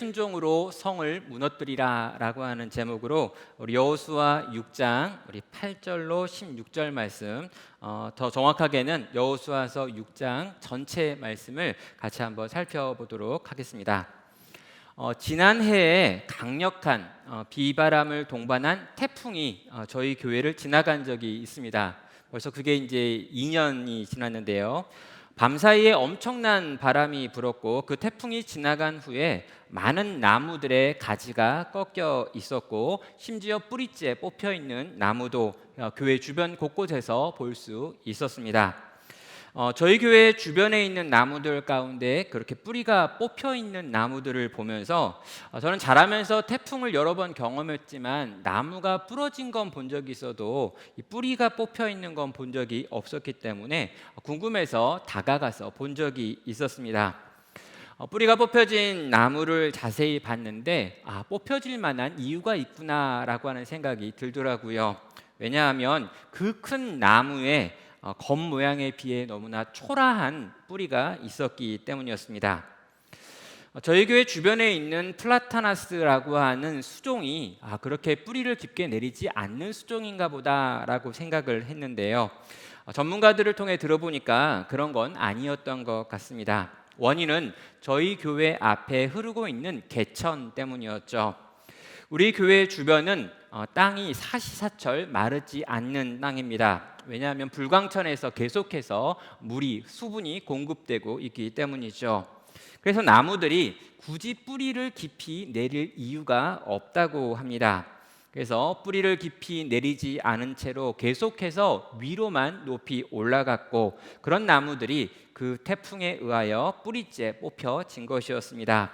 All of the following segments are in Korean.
순종으로 성을 무너뜨리라라고 하는 제목으로 우리 여호수아 6장 우리 8절로 16절 말씀, 더 정확하게는 여호수아서 6장 전체 말씀을 같이 한번 살펴보도록 하겠습니다. 지난해에 강력한 비바람을 동반한 태풍이 저희 교회를 지나간 적이 있습니다. 벌써 그게 이제 2년이 지났는데요. 밤사이에 엄청난 바람이 불었고 그 태풍이 지나간 후에 많은 나무들의 가지가 꺾여 있었고 심지어 뿌리째 뽑혀 있는 나무도 교회 주변 곳곳에서 볼 수 있었습니다. 저희 교회 주변에 있는 나무들 가운데 그렇게 뿌리가 뽑혀 있는 나무들을 보면서 저는 자라면서 태풍을 여러 번 경험했지만 나무가 부러진 건 본 적이 있어도 이 뿌리가 뽑혀 있는 건 본 적이 없었기 때문에 궁금해서 다가가서 본 적이 있었습니다. 뿌리가 뽑혀진 나무를 자세히 봤는데 뽑혀질 만한 이유가 있구나라고 하는 생각이 들더라고요. 왜냐하면 그 큰 나무에 겉모양에 비해 너무나 초라한 뿌리가 있었기 때문이었습니다. 저희 교회 주변에 있는 플라타나스라고 하는 수종이 그렇게 뿌리를 깊게 내리지 않는 수종인가 보다라고 생각을 했는데요. 전문가들을 통해 들어보니까 그런 건 아니었던 것 같습니다. 원인은 저희 교회 앞에 흐르고 있는 개천 때문이었죠. 우리 교회 주변은 땅이 사시사철 마르지 않는 땅입니다. 왜냐하면 불광천에서 계속해서 수분이 공급되고 있기 때문이죠. 그래서 나무들이 굳이 뿌리를 깊이 내릴 이유가 없다고 합니다. 그래서 뿌리를 깊이 내리지 않은 채로 계속해서 위로만 높이 올라갔고 그런 나무들이 그 태풍에 의하여 뿌리째 뽑혀진 것이었습니다.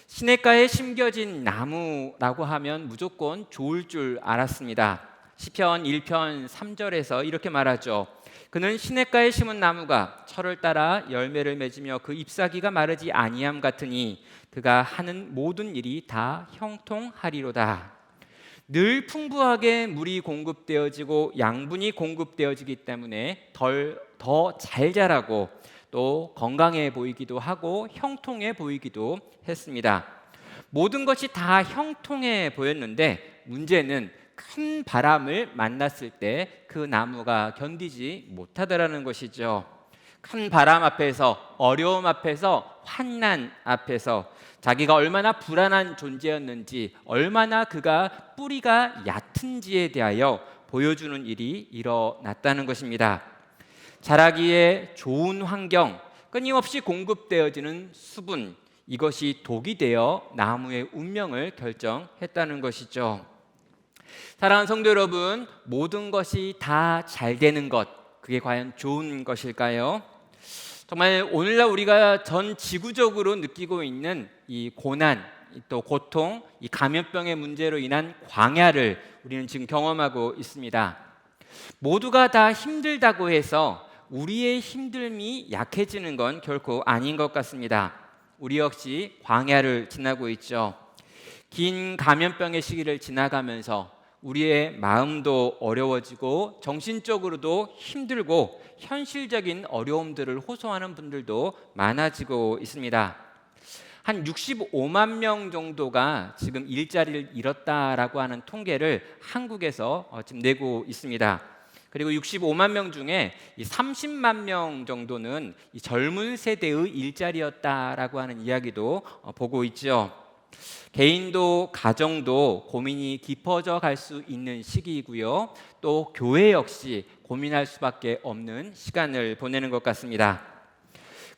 시냇가에 심겨진 나무라고 하면 무조건 좋을 줄 알았습니다. 시편 1편 3절에서 이렇게 말하죠. 그는 시냇가에 심은 나무가 철을 따라 열매를 맺으며 그 잎사귀가 마르지 아니함 같으니 그가 하는 모든 일이 다 형통하리로다. 늘 풍부하게 물이 공급되어지고 양분이 공급되어지기 때문에 더 잘 자라고 또 건강해 보이기도 하고 형통해 보이기도 했습니다. 모든 것이 다 형통해 보였는데 문제는 큰 바람을 만났을 때 그 나무가 견디지 못하더라는 것이죠. 큰 바람 앞에서, 어려움 앞에서, 환난 앞에서 자기가 얼마나 불안한 존재였는지, 얼마나 그가 뿌리가 얕은지에 대하여 보여주는 일이 일어났다는 것입니다. 자라기에 좋은 환경, 끊임없이 공급되어지는 수분, 이것이 독이 되어 나무의 운명을 결정했다는 것이죠. 사랑하는 성도 여러분, 모든 것이 다 잘 되는 것, 그게 과연 좋은 것일까요? 정말 오늘날 우리가 전 지구적으로 느끼고 있는 이 고난, 또 고통, 이 감염병의 문제로 인한 광야를 우리는 지금 경험하고 있습니다. 모두가 다 힘들다고 해서 우리의 힘듦이 약해지는 건 결코 아닌 것 같습니다. 우리 역시 광야를 지나고 있죠. 긴 감염병의 시기를 지나가면서 우리의 마음도 어려워지고 정신적으로도 힘들고 현실적인 어려움들을 호소하는 분들도 많아지고 있습니다. 한 65만 명 정도가 지금 일자리를 잃었다라고 하는 통계를 한국에서 지금 내고 있습니다. 그리고 65만 명 중에 30만 명 정도는 이 젊은 세대의 일자리였다라고 하는 이야기도 보고 있죠. 개인도 가정도 고민이 깊어져 갈 수 있는 시기이고요. 또 교회 역시 고민할 수밖에 없는 시간을 보내는 것 같습니다.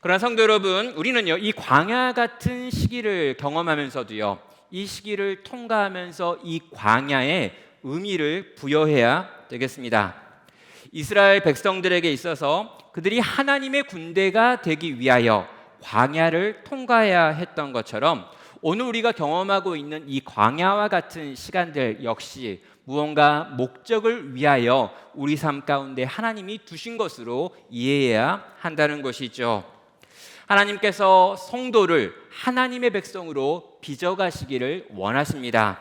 그러나 성도 여러분, 우리는요, 이 광야 같은 시기를 경험하면서도요, 이 시기를 통과하면서 이 광야에 의미를 부여해야 되겠습니다. 이스라엘 백성들에게 있어서 그들이 하나님의 군대가 되기 위하여 광야를 통과해야 했던 것처럼 오늘 우리가 경험하고 있는 이 광야와 같은 시간들 역시 무언가 목적을 위하여 우리 삶 가운데 하나님이 두신 것으로 이해해야 한다는 것이죠. 하나님께서 성도를 하나님의 백성으로 빚어가시기를 원하십니다.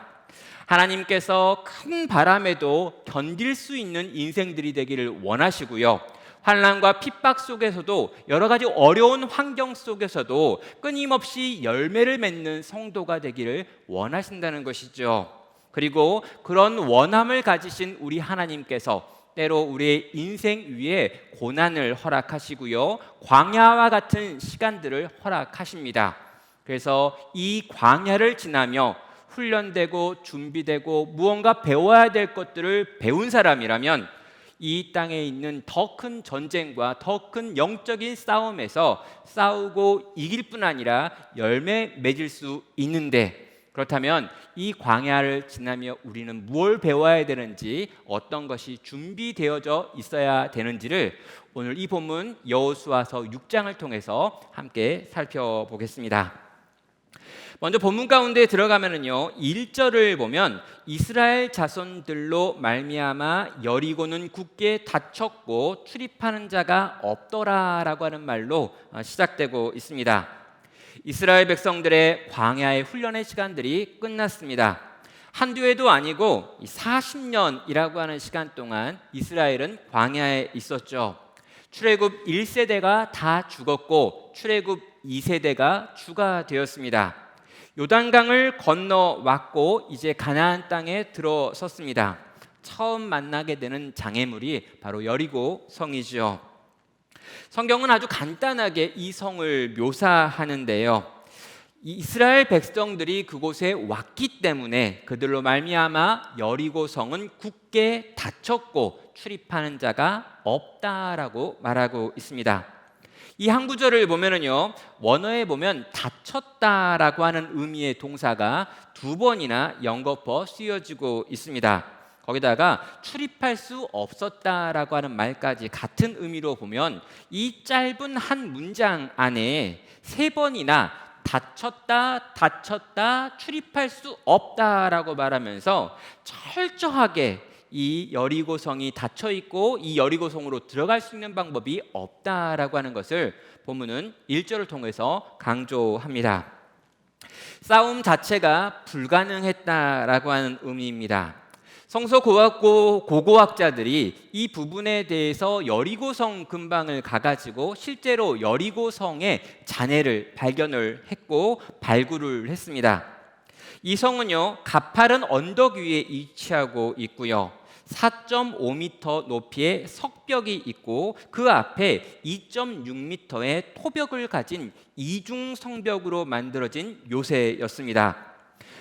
하나님께서 큰 바람에도 견딜 수 있는 인생들이 되기를 원하시고요. 환난과 핍박 속에서도 여러 가지 어려운 환경 속에서도 끊임없이 열매를 맺는 성도가 되기를 원하신다는 것이죠. 그리고 그런 원함을 가지신 우리 하나님께서 때로 우리의 인생 위에 고난을 허락하시고요, 광야와 같은 시간들을 허락하십니다. 그래서 이 광야를 지나며 훈련되고 준비되고 무언가 배워야 될 것들을 배운 사람이라면 이 땅에 있는 더 큰 전쟁과 더 큰 영적인 싸움에서 싸우고 이길 뿐 아니라 열매 맺을 수 있는데, 그렇다면 이 광야를 지나며 우리는 무엇을 배워야 되는지, 어떤 것이 준비되어져 있어야 되는지를 오늘 이 본문 여호수아서 6장을 통해서 함께 살펴보겠습니다. 먼저 본문 가운데 들어가면은요, 1절을 보면 이스라엘 자손들로 말미암아 여리고는 굳게 닫혔고 출입하는 자가 없더라라고 하는 말로 시작되고 있습니다. 이스라엘 백성들의 광야의 훈련의 시간들이 끝났습니다. 한두 해도 아니고 40년이라고 하는 시간 동안 이스라엘은 광야에 있었죠. 출애굽 1세대가 다 죽었고 출애굽 2세대가 추가되었습니다. 요단강을 건너왔고 이제 가나안 땅에 들어섰습니다. 처음 만나게 되는 장애물이 바로 여리고 성이죠. 성경은 아주 간단하게 이 성을 묘사하는데요, 이스라엘 백성들이 그곳에 왔기 때문에 그들로 말미암아 여리고 성은 굳게 닫혔고 출입하는 자가 없다라고 말하고 있습니다. 이 한 구절을 보면은요, 원어에 보면 닫혔다라고 하는 의미의 동사가 두 번이나 연거푸어 쓰여지고 있습니다. 거기다가 출입할 수 없었다라고 하는 말까지 같은 의미로 보면 이 짧은 한 문장 안에 세 번이나 닫혔다, 출입할 수 없다라고 말하면서 철저하게 이 여리고성이 닫혀 있고 이 여리고성으로 들어갈 수 있는 방법이 없다라고 하는 것을 본문은 1절을 통해서 강조합니다. 싸움 자체가 불가능했다라고 하는 의미입니다. 성서고고학자들이 이 부분에 대해서 여리고성 근방을 가가지고 실제로 여리고성의 잔해를 발견을 했고 발굴을 했습니다. 이 성은요, 가파른 언덕 위에 위치하고 있고요, 4.5m 높이의 석벽이 있고 그 앞에 2.6m의 토벽을 가진 이중 성벽으로 만들어진 요새였습니다.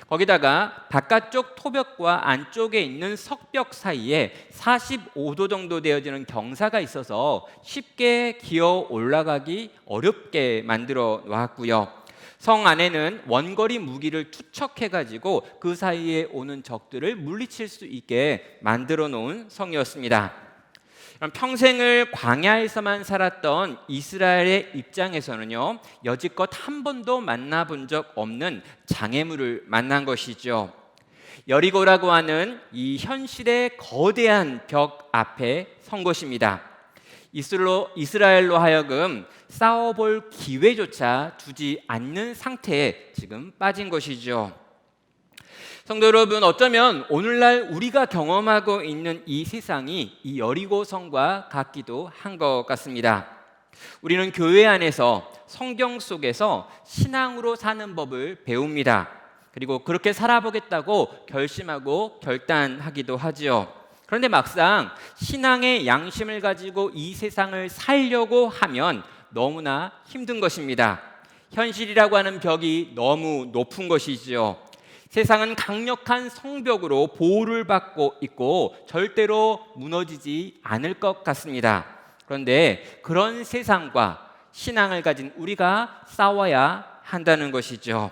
거기다가 바깥쪽 토벽과 안쪽에 있는 석벽 사이에 45도 정도 되어지는 경사가 있어서 쉽게 기어 올라가기 어렵게 만들어 놨고요. 성 안에는 원거리 무기를 투척해가지고 그 사이에 오는 적들을 물리칠 수 있게 만들어 놓은 성이었습니다. 평생을 광야에서만 살았던 이스라엘의 입장에서는요, 여지껏 한 번도 만나본 적 없는 장애물을 만난 것이죠. 여리고라고 하는 이 현실의 거대한 벽 앞에 선 것입니다. 이스라엘로 하여금 싸워볼 기회조차 두지 않는 상태에 지금 빠진 것이죠. 성도 여러분, 어쩌면 오늘날 우리가 경험하고 있는 이 세상이 이 여리고 성과 같기도 한 것 같습니다. 우리는 교회 안에서 성경 속에서 신앙으로 사는 법을 배웁니다. 그리고 그렇게 살아보겠다고 결심하고 결단하기도 하지요. 그런데 막상 신앙의 양심을 가지고 이 세상을 살려고 하면 너무나 힘든 것입니다. 현실이라고 하는 벽이 너무 높은 것이지요. 세상은 강력한 성벽으로 보호를 받고 있고 절대로 무너지지 않을 것 같습니다. 그런데 그런 세상과 신앙을 가진 우리가 싸워야 한다는 것이죠.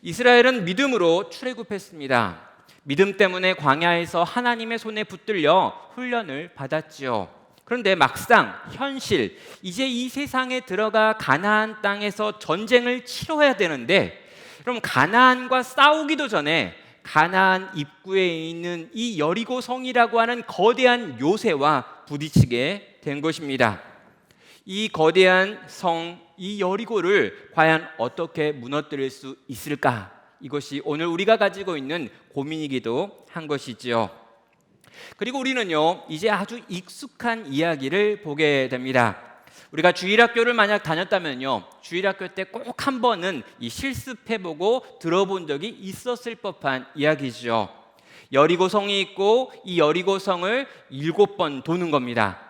이스라엘은 믿음으로 출애굽했습니다. 믿음 때문에 광야에서 하나님의 손에 붙들려 훈련을 받았지요. 그런데 막상 현실, 이제 이 세상에 들어가 가나안 땅에서 전쟁을 치러야 되는데, 그럼 가나안과 싸우기도 전에 가나안 입구에 있는 이 여리고 성이라고 하는 거대한 요새와 부딪히게 된 것입니다. 이 거대한 성, 이 여리고를 과연 어떻게 무너뜨릴 수 있을까? 이것이 오늘 우리가 가지고 있는 고민이기도 한 것이지요. 그리고 우리는요, 이제 아주 익숙한 이야기를 보게 됩니다. 우리가 주일학교를 만약 다녔다면요, 주일학교 때 꼭 한 번은 이 실습해보고 들어본 적이 있었을 법한 이야기죠. 여리고성이 있고 이 여리고성을 7번 도는 겁니다.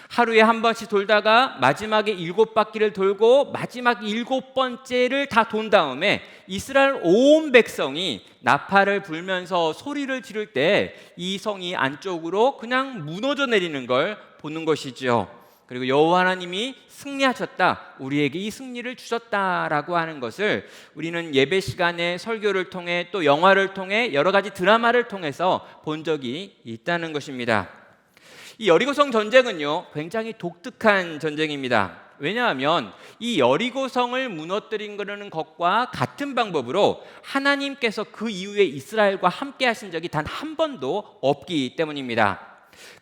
하루에 한 번씩 돌다가 마지막에 7바퀴를 돌고 마지막 7번째를 다 돈 다음에 이스라엘 온 백성이 나팔을 불면서 소리를 지를 때 이 성이 안쪽으로 그냥 무너져 내리는 걸 보는 것이죠. 그리고 여호와 하나님이 승리하셨다, 우리에게 이 승리를 주셨다라고 하는 것을 우리는 예배 시간에 설교를 통해 또 영화를 통해 여러 가지 드라마를 통해서 본 적이 있다는 것입니다. 이 여리고성 전쟁은요, 굉장히 독특한 전쟁입니다. 왜냐하면 이 여리고성을 무너뜨린 것과 같은 방법으로 하나님께서 그 이후에 이스라엘과 함께 하신 적이 단 한 번도 없기 때문입니다.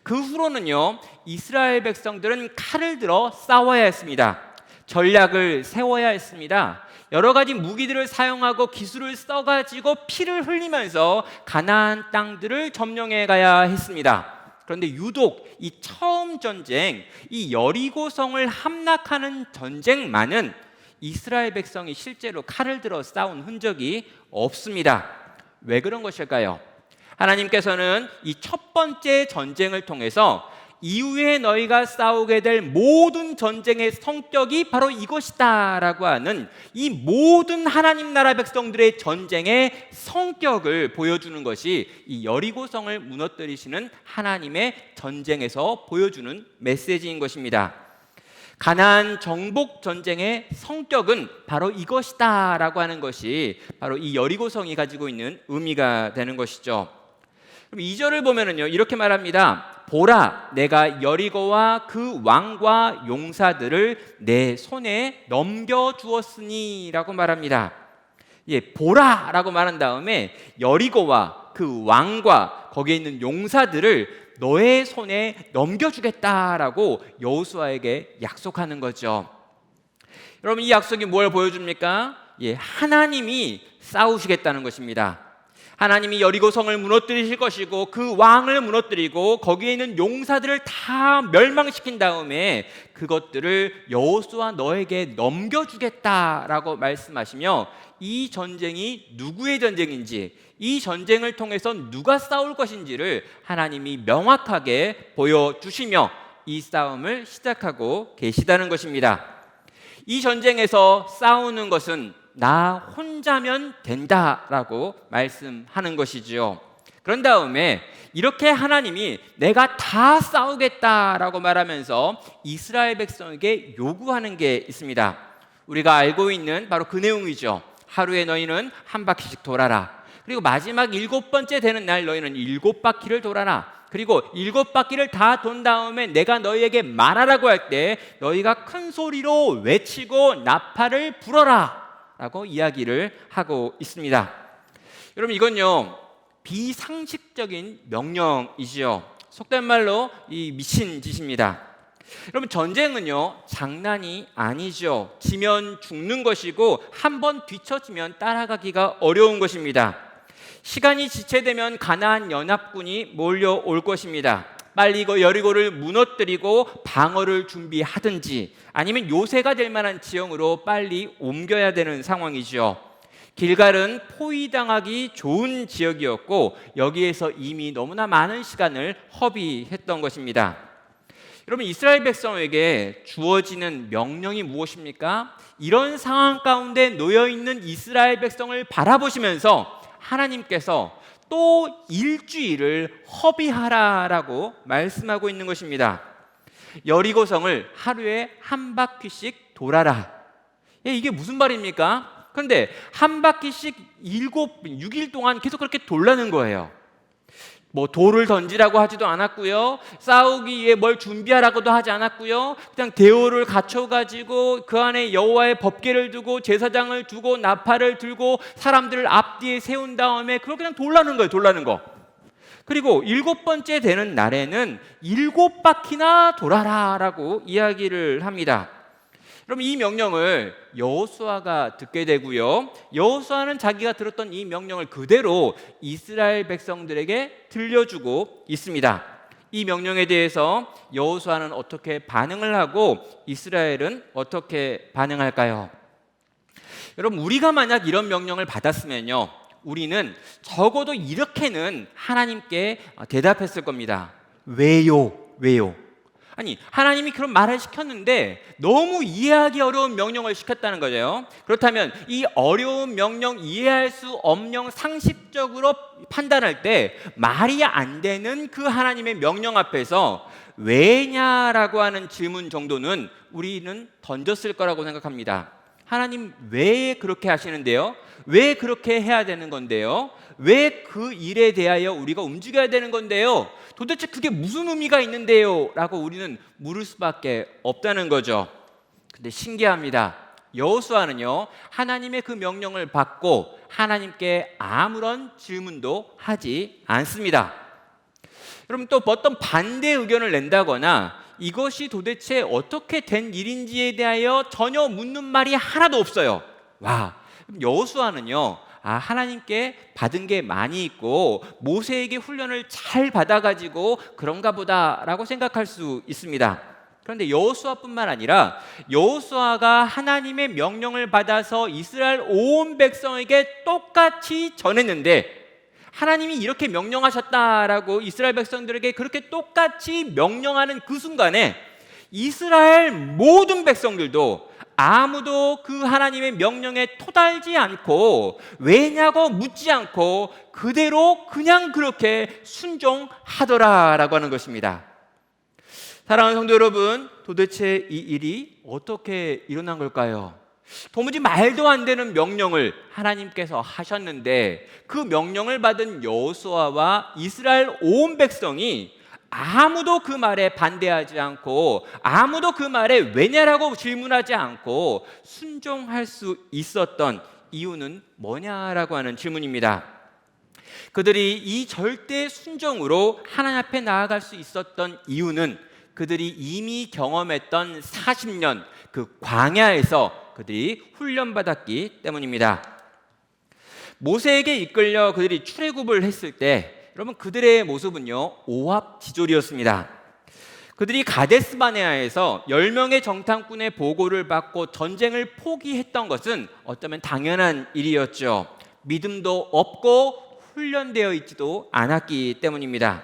그 후로는요, 이스라엘 백성들은 칼을 들어 싸워야 했습니다. 전략을 세워야 했습니다. 여러 가지 무기들을 사용하고 기술을 써가지고 피를 흘리면서 가나안 땅들을 점령해 가야 했습니다. 그런데 유독 이 처음 전쟁, 이 여리고성을 함락하는 전쟁만은 이스라엘 백성이 실제로 칼을 들어 싸운 흔적이 없습니다. 왜 그런 것일까요? 하나님께서는 이 첫 번째 전쟁을 통해서 이후에 너희가 싸우게 될 모든 전쟁의 성격이 바로 이것이다 라고 하는 이 모든 하나님 나라 백성들의 전쟁의 성격을 보여주는 것이 이 여리고성을 무너뜨리시는 하나님의 전쟁에서 보여주는 메시지인 것입니다. 가나안 정복 전쟁의 성격은 바로 이것이다 라고 하는 것이 바로 이 여리고성이 가지고 있는 의미가 되는 것이죠. 그럼 2절을 보면은요, 이렇게 말합니다. 보라, 내가 여리고와 그 왕과 용사들을 내 손에 넘겨주었으니 라고 말합니다. 예, 보라라고 말한 다음에 여리고와 그 왕과 거기에 있는 용사들을 너의 손에 넘겨주겠다라고 여호수아에게 약속하는 거죠. 여러분, 이 약속이 뭘 보여줍니까? 예, 하나님이 싸우시겠다는 것입니다. 하나님이 여리고성을 무너뜨리실 것이고 그 왕을 무너뜨리고 거기에 있는 용사들을 다 멸망시킨 다음에 그것들을 여호수아 너에게 넘겨주겠다라고 말씀하시며 이 전쟁이 누구의 전쟁인지, 이 전쟁을 통해서 누가 싸울 것인지를 하나님이 명확하게 보여주시며 이 싸움을 시작하고 계시다는 것입니다. 이 전쟁에서 싸우는 것은 나 혼자면 된다라고 말씀하는 것이지요. 그런 다음에 이렇게 하나님이 내가 다 싸우겠다라고 말하면서 이스라엘 백성에게 요구하는 게 있습니다. 우리가 알고 있는 바로 그 내용이죠. 하루에 너희는 한 바퀴씩 돌아라. 그리고 마지막 7번째 되는 날 너희는 7바퀴를 돌아라. 그리고 7바퀴를 다 돈 다음에 내가 너희에게 말하라고 할 때 너희가 큰 소리로 외치고 나팔을 불어라 라고 이야기를 하고 있습니다. 여러분, 이건요, 비상식적인 명령이지요. 속된 말로 이 미친 짓입니다. 여러분, 전쟁은요, 장난이 아니죠. 지면 죽는 것이고 한번 뒤처지면 따라가기가 어려운 것입니다. 시간이 지체되면 가나안 연합군이 몰려올 것입니다. 빨리 이거 여리고를 무너뜨리고 방어를 준비하든지 아니면 요새가 될 만한 지형으로 빨리 옮겨야 되는 상황이죠. 길갈은 포위당하기 좋은 지역이었고 여기에서 이미 너무나 많은 시간을 허비했던 것입니다. 여러분, 이스라엘 백성에게 주어지는 명령이 무엇입니까? 이런 상황 가운데 놓여있는 이스라엘 백성을 바라보시면서 하나님께서 또 일주일을 허비하라라고 말씀하고 있는 것입니다. 여리고성을 하루에 한 바퀴씩 돌아라. 이게 무슨 말입니까? 그런데 한 바퀴씩 6일 동안 계속 그렇게 돌라는 거예요. 뭐 돌을 던지라고 하지도 않았고요, 싸우기 위해 뭘 준비하라고도 하지 않았고요, 그냥 대오를 갖춰가지고 그 안에 여호와의 법궤를 두고 제사장을 두고 나팔을 들고 사람들을 앞뒤에 세운 다음에 그걸 그냥 돌라는 거예요. 돌라는 거. 그리고 7번째 되는 날에는 7바퀴나 돌아라 라고 이야기를 합니다. 그럼 이 명령을 여호수아가 듣게 되고요. 여호수아는 자기가 들었던 이 명령을 그대로 이스라엘 백성들에게 들려주고 있습니다. 이 명령에 대해서 여호수아는 어떻게 반응을 하고 이스라엘은 어떻게 반응할까요? 여러분, 우리가 만약 이런 명령을 받았으면요, 우리는 적어도 이렇게는 하나님께 대답했을 겁니다. 왜요? 왜요? 아니, 하나님이 그런 말을 시켰는데 너무 이해하기 어려운 명령을 시켰다는 거죠. 그렇다면 이 어려운 명령, 이해할 수 없는, 상식적으로 판단할 때 말이 안 되는 그 하나님의 명령 앞에서 왜냐라고 하는 질문 정도는 우리는 던졌을 거라고 생각합니다. 하나님 왜 그렇게 하시는데요? 왜 그렇게 해야 되는 건데요? 왜 그 일에 대하여 우리가 움직여야 되는 건데요? 도대체 그게 무슨 의미가 있는데요? 라고 우리는 물을 수밖에 없다는 거죠. 근데 신기합니다. 여호수아는요, 하나님의 그 명령을 받고 하나님께 아무런 질문도 하지 않습니다. 여러분, 또 어떤 반대 의견을 낸다거나 이것이 도대체 어떻게 된 일인지에 대하여 전혀 묻는 말이 하나도 없어요. 와, 여호수아는요, 하나님께 받은 게 많이 있고 모세에게 훈련을 잘 받아가지고 그런가 보다라고 생각할 수 있습니다. 그런데 여호수아뿐만 아니라 여호수아가 하나님의 명령을 받아서 이스라엘 온 백성에게 똑같이 전했는데, 하나님이 이렇게 명령하셨다라고 이스라엘 백성들에게 그렇게 똑같이 명령하는 그 순간에 이스라엘 모든 백성들도 아무도 그 하나님의 명령에 토달지 않고 왜냐고 묻지 않고 그대로 그냥 그렇게 순종하더라라고 하는 것입니다. 사랑하는 성도 여러분, 도대체 이 일이 어떻게 일어난 걸까요? 도무지 말도 안 되는 명령을 하나님께서 하셨는데 그 명령을 받은 여호수아와 이스라엘 온 백성이 아무도 그 말에 반대하지 않고 아무도 그 말에 왜냐라고 질문하지 않고 순종할 수 있었던 이유는 뭐냐라고 하는 질문입니다. 그들이 이 절대 순종으로 하나님 앞에 나아갈 수 있었던 이유는 그들이 이미 경험했던 40년 그 광야에서 그들이 훈련받았기 때문입니다. 모세에게 이끌려 그들이 출애굽을 했을 때 여러분, 그들의 모습은요, 오합지졸이었습니다. 그들이 가데스바네아에서 10명의 정탐꾼의 보고를 받고 전쟁을 포기했던 것은 어쩌면 당연한 일이었죠. 믿음도 없고 훈련되어 있지도 않았기 때문입니다.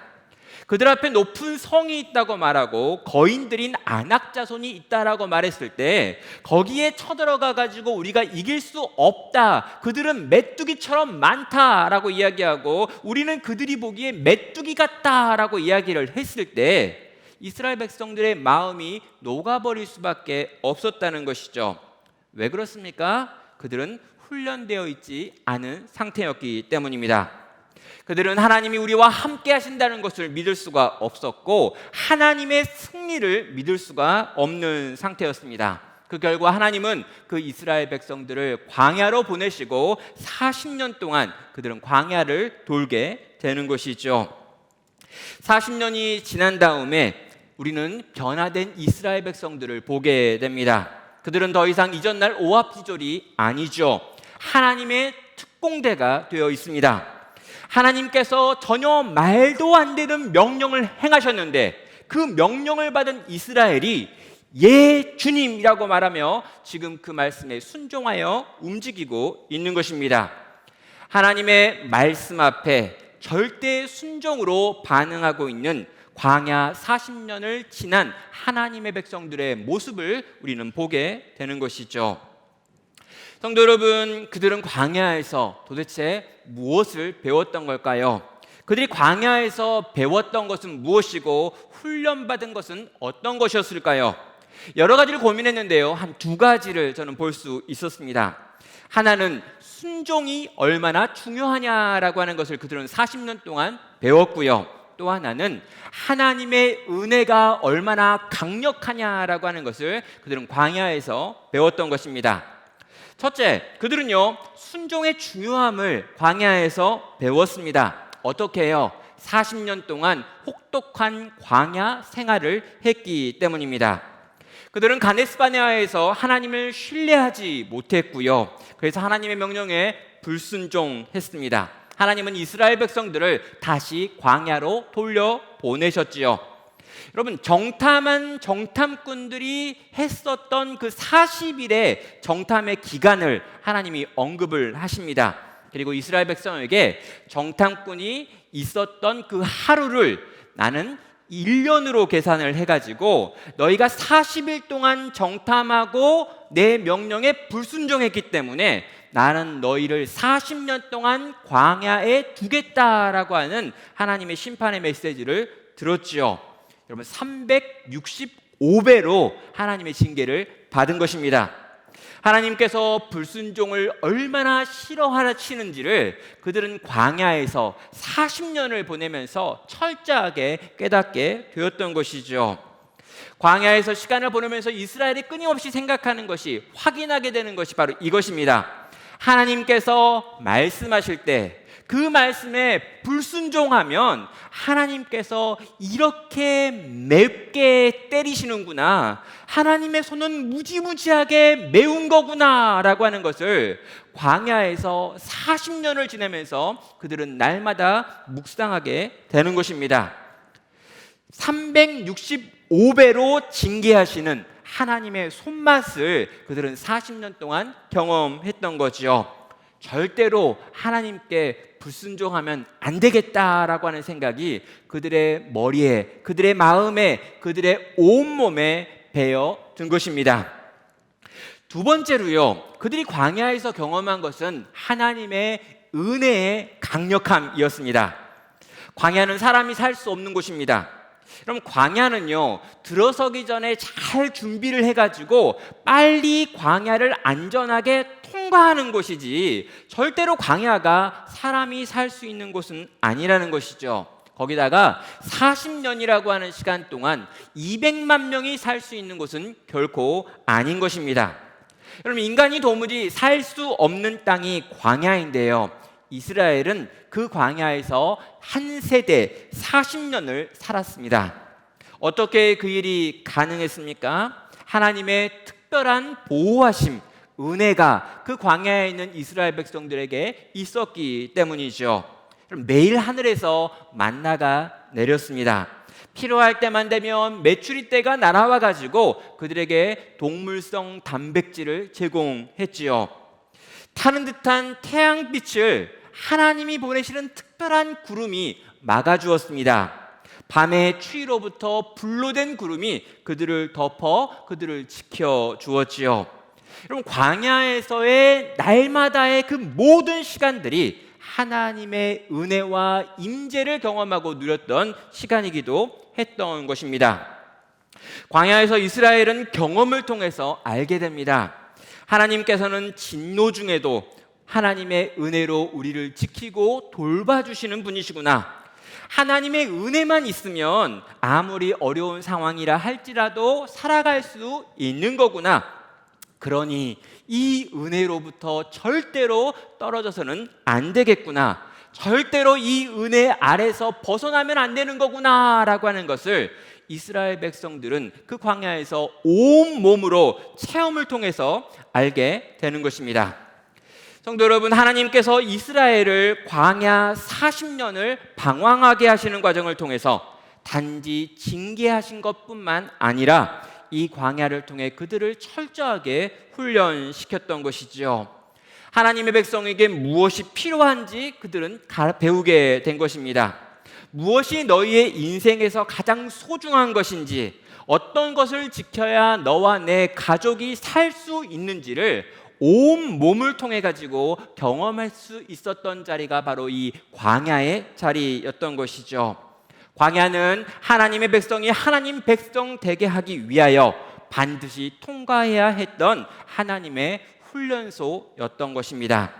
그들 앞에 높은 성이 있다고 말하고 거인들인 아낙 자손이 있다라고 말했을 때 거기에 쳐들어가 가지고 우리가 이길 수 없다, 그들은 메뚜기처럼 많다라고 이야기하고 우리는 그들이 보기에 메뚜기 같다라고 이야기를 했을 때 이스라엘 백성들의 마음이 녹아버릴 수밖에 없었다는 것이죠. 왜 그렇습니까? 그들은 훈련되어 있지 않은 상태였기 때문입니다. 그들은 하나님이 우리와 함께 하신다는 것을 믿을 수가 없었고 하나님의 승리를 믿을 수가 없는 상태였습니다. 그 결과 하나님은 그 이스라엘 백성들을 광야로 보내시고 40년 동안 그들은 광야를 돌게 되는 것이죠. 40년이 지난 다음에 우리는 변화된 이스라엘 백성들을 보게 됩니다. 그들은 더 이상 이전날 오합지졸이 아니죠. 하나님의 특공대가 되어 있습니다. 하나님께서 전혀 말도 안 되는 명령을 행하셨는데 그 명령을 받은 이스라엘이 예 주님이라고 말하며 지금 그 말씀에 순종하여 움직이고 있는 것입니다. 하나님의 말씀 앞에 절대 순종으로 반응하고 있는 광야 40년을 지난 하나님의 백성들의 모습을 우리는 보게 되는 것이죠. 성도 여러분, 그들은 광야에서 도대체 무엇을 배웠던 걸까요? 그들이 광야에서 배웠던 것은 무엇이고 훈련받은 것은 어떤 것이었을까요? 여러 가지를 고민했는데요, 한 두 가지를 저는 볼 수 있었습니다. 하나는 순종이 얼마나 중요하냐라고 하는 것을 그들은 40년 동안 배웠고요. 또 하나는 하나님의 은혜가 얼마나 강력하냐라고 하는 것을 그들은 광야에서 배웠던 것입니다. 첫째, 그들은요, 순종의 중요함을 광야에서 배웠습니다. 어떻게 해요? 40년 동안 혹독한 광야 생활을 했기 때문입니다. 그들은 가데스바네아에서 하나님을 신뢰하지 못했고요. 그래서 하나님의 명령에 불순종했습니다. 하나님은 이스라엘 백성들을 다시 광야로 돌려보내셨지요. 여러분, 정탐한 정탐꾼들이 했었던 그 40일의 정탐의 기간을 하나님이 언급을 하십니다. 그리고 이스라엘 백성에게 정탐꾼이 있었던 그 하루를 나는 1년으로 계산을 해가지고 너희가 40일 동안 정탐하고 내 명령에 불순종했기 때문에 나는 너희를 40년 동안 광야에 두겠다라고 하는 하나님의 심판의 메시지를 들었지요. 여러분, 365배로 하나님의 징계를 받은 것입니다. 하나님께서 불순종을 얼마나 싫어하시는지를 그들은 광야에서 40년을 보내면서 철저하게 깨닫게 되었던 것이죠. 광야에서 시간을 보내면서 이스라엘이 끊임없이 생각하는 것이, 확인하게 되는 것이 바로 이것입니다. 하나님께서 말씀하실 때 그 말씀에 불순종하면 하나님께서 이렇게 맵게 때리시는구나, 하나님의 손은 무지무지하게 매운 거구나 라고 하는 것을 광야에서 40년을 지내면서 그들은 날마다 묵상하게 되는 것입니다. 365배로 징계하시는 하나님의 손맛을 그들은 40년 동안 경험했던 거죠. 절대로 하나님께 불순종하면 안 되겠다라고 하는 생각이 그들의 머리에, 그들의 마음에, 그들의 온몸에 배어 든 것입니다. 두 번째로요, 그들이 광야에서 경험한 것은 하나님의 은혜의 강력함이었습니다. 광야는 사람이 살 수 없는 곳입니다. 그럼 광야는요, 들어서기 전에 잘 준비를 해가지고 빨리 광야를 안전하게 통과하는 곳이지, 절대로 광야가 사람이 살 수 있는 곳은 아니라는 것이죠. 거기다가 40년이라고 하는 시간 동안 200만 명이 살 수 있는 곳은 결코 아닌 것입니다. 여러분, 인간이 도무지 살 수 없는 땅이 광야인데요, 이스라엘은 그 광야에서 한 세대 40년을 살았습니다. 어떻게 그 일이 가능했습니까? 하나님의 특별한 보호하심, 은혜가 그 광야에 있는 이스라엘 백성들에게 있었기 때문이죠. 매일 하늘에서 만나가 내렸습니다. 필요할 때만 되면 메추리 떼가 날아와 가지고 그들에게 동물성 단백질을 제공했지요. 타는 듯한 태양빛을 하나님이 보내시는 특별한 구름이 막아주었습니다. 밤의 추위로부터 불로 된 구름이 그들을 덮어 그들을 지켜주었지요. 여러분, 광야에서의 날마다의 그 모든 시간들이 하나님의 은혜와 임재를 경험하고 누렸던 시간이기도 했던 것입니다. 광야에서 이스라엘은 경험을 통해서 알게 됩니다. 하나님께서는 진노 중에도 하나님의 은혜로 우리를 지키고 돌봐주시는 분이시구나. 하나님의 은혜만 있으면 아무리 어려운 상황이라 할지라도 살아갈 수 있는 거구나. 그러니 이 은혜로부터 절대로 떨어져서는 안 되겠구나. 절대로 이 은혜 아래서 벗어나면 안 되는 거구나 라고 하는 것을 이스라엘 백성들은 그 광야에서 온 몸으로 체험을 통해서 알게 되는 것입니다. 성도 여러분, 하나님께서 이스라엘을 광야 40년을 방황하게 하시는 과정을 통해서 단지 징계하신 것뿐만 아니라 이 광야를 통해 그들을 철저하게 훈련시켰던 것이죠. 하나님의 백성에게 무엇이 필요한지 그들은 배우게 된 것입니다. 무엇이 너희의 인생에서 가장 소중한 것인지, 어떤 것을 지켜야 너와 내 가족이 살 수 있는지를 온 몸을 통해 가지고 경험할 수 있었던 자리가 바로 이 광야의 자리였던 것이죠. 광야는 하나님의 백성이 하나님 백성 되게 하기 위하여 반드시 통과해야 했던 하나님의 훈련소였던 것입니다.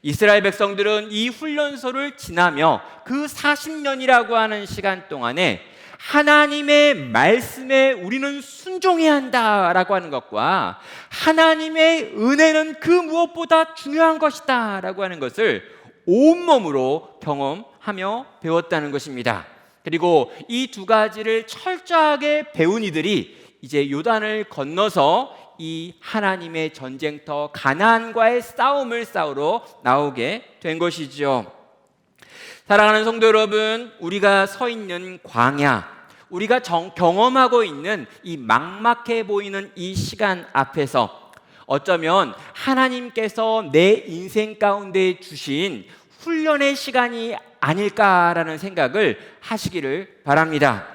이스라엘 백성들은 이 훈련소를 지나며 그 40년이라고 하는 시간 동안에 하나님의 말씀에 우리는 순종해야 한다라고 하는 것과 하나님의 은혜는 그 무엇보다 중요한 것이다 라고 하는 것을 온몸으로 경험하며 배웠다는 것입니다. 그리고 이 두 가지를 철저하게 배운 이들이 이제 요단을 건너서 이 하나님의 전쟁터 가나안과의 싸움을 싸우러 나오게 된 것이죠. 사랑하는 성도 여러분, 우리가 서 있는 광야, 우리가 경험하고 있는 이 막막해 보이는 이 시간 앞에서 어쩌면 하나님께서 내 인생 가운데 주신 훈련의 시간이 아닐까라는 생각을 하시기를 바랍니다.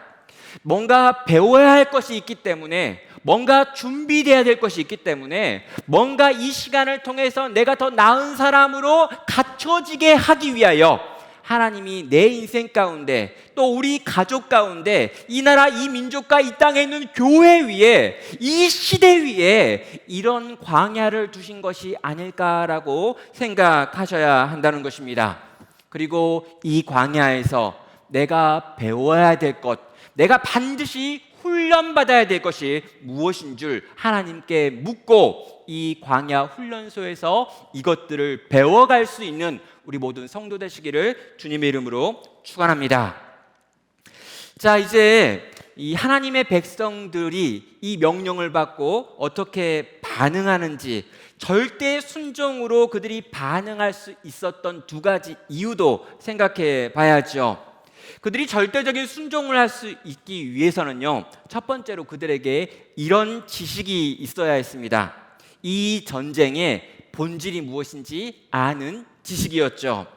뭔가 배워야 할 것이 있기 때문에, 뭔가 준비되어야 될 것이 있기 때문에, 뭔가 이 시간을 통해서 내가 더 나은 사람으로 갖춰지게 하기 위하여 하나님이 내 인생 가운데, 또 우리 가족 가운데, 이 나라 이 민족과 이 땅에 있는 교회 위에, 이 시대 위에 이런 광야를 두신 것이 아닐까라고 생각하셔야 한다는 것입니다. 그리고 이 광야에서 내가 배워야 될 것, 내가 반드시 훈련받아야 될 것이 무엇인 줄 하나님께 묻고 이 광야 훈련소에서 이것들을 배워갈 수 있는 우리 모든 성도 되시기를 주님의 이름으로 축원합니다. 자, 이제 이 하나님의 백성들이 이 명령을 받고 어떻게 반응하는지, 절대 순종으로 그들이 반응할 수 있었던 두 가지 이유도 생각해 봐야죠. 그들이 절대적인 순종을 할 수 있기 위해서는요, 첫 번째로 그들에게 이런 지식이 있어야 했습니다. 이 전쟁의 본질이 무엇인지 아는 지식이었죠.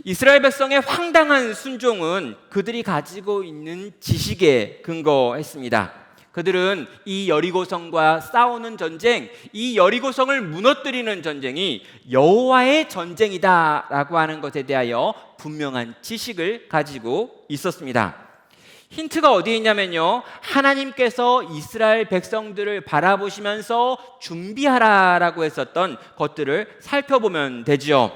이스라엘 백성의 황당한 순종은 그들이 가지고 있는 지식에 근거했습니다. 그들은 이 여리고성과 싸우는 전쟁, 이 여리고성을 무너뜨리는 전쟁이 여호와의 전쟁이다라고 하는 것에 대하여 분명한 지식을 가지고 있었습니다. 힌트가 어디에 있냐면요, 하나님께서 이스라엘 백성들을 바라보시면서 준비하라라고 했었던 것들을 살펴보면 되죠.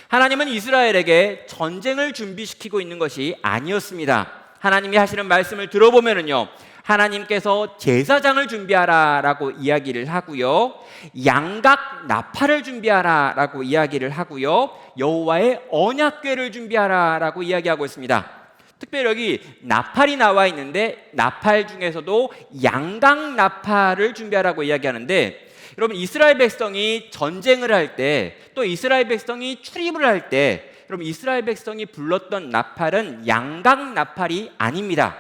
하나님은 이스라엘에게 전쟁을 준비시키고 있는 것이 아니었습니다. 하나님이 하시는 말씀을 들어보면은요, 하나님께서 제사장을 준비하라라고 이야기를 하고요, 양각 나팔을 준비하라라고 이야기를 하고요, 여호와의 언약궤를 준비하라라고 이야기하고 있습니다. 특별히 여기 나팔이 나와 있는데 나팔 중에서도 양각 나팔을 준비하라고 이야기하는데, 여러분 이스라엘 백성이 전쟁을 할 때, 또 이스라엘 백성이 출입을 할 때, 여러분 이스라엘 백성이 불렀던 나팔은 양각 나팔이 아닙니다.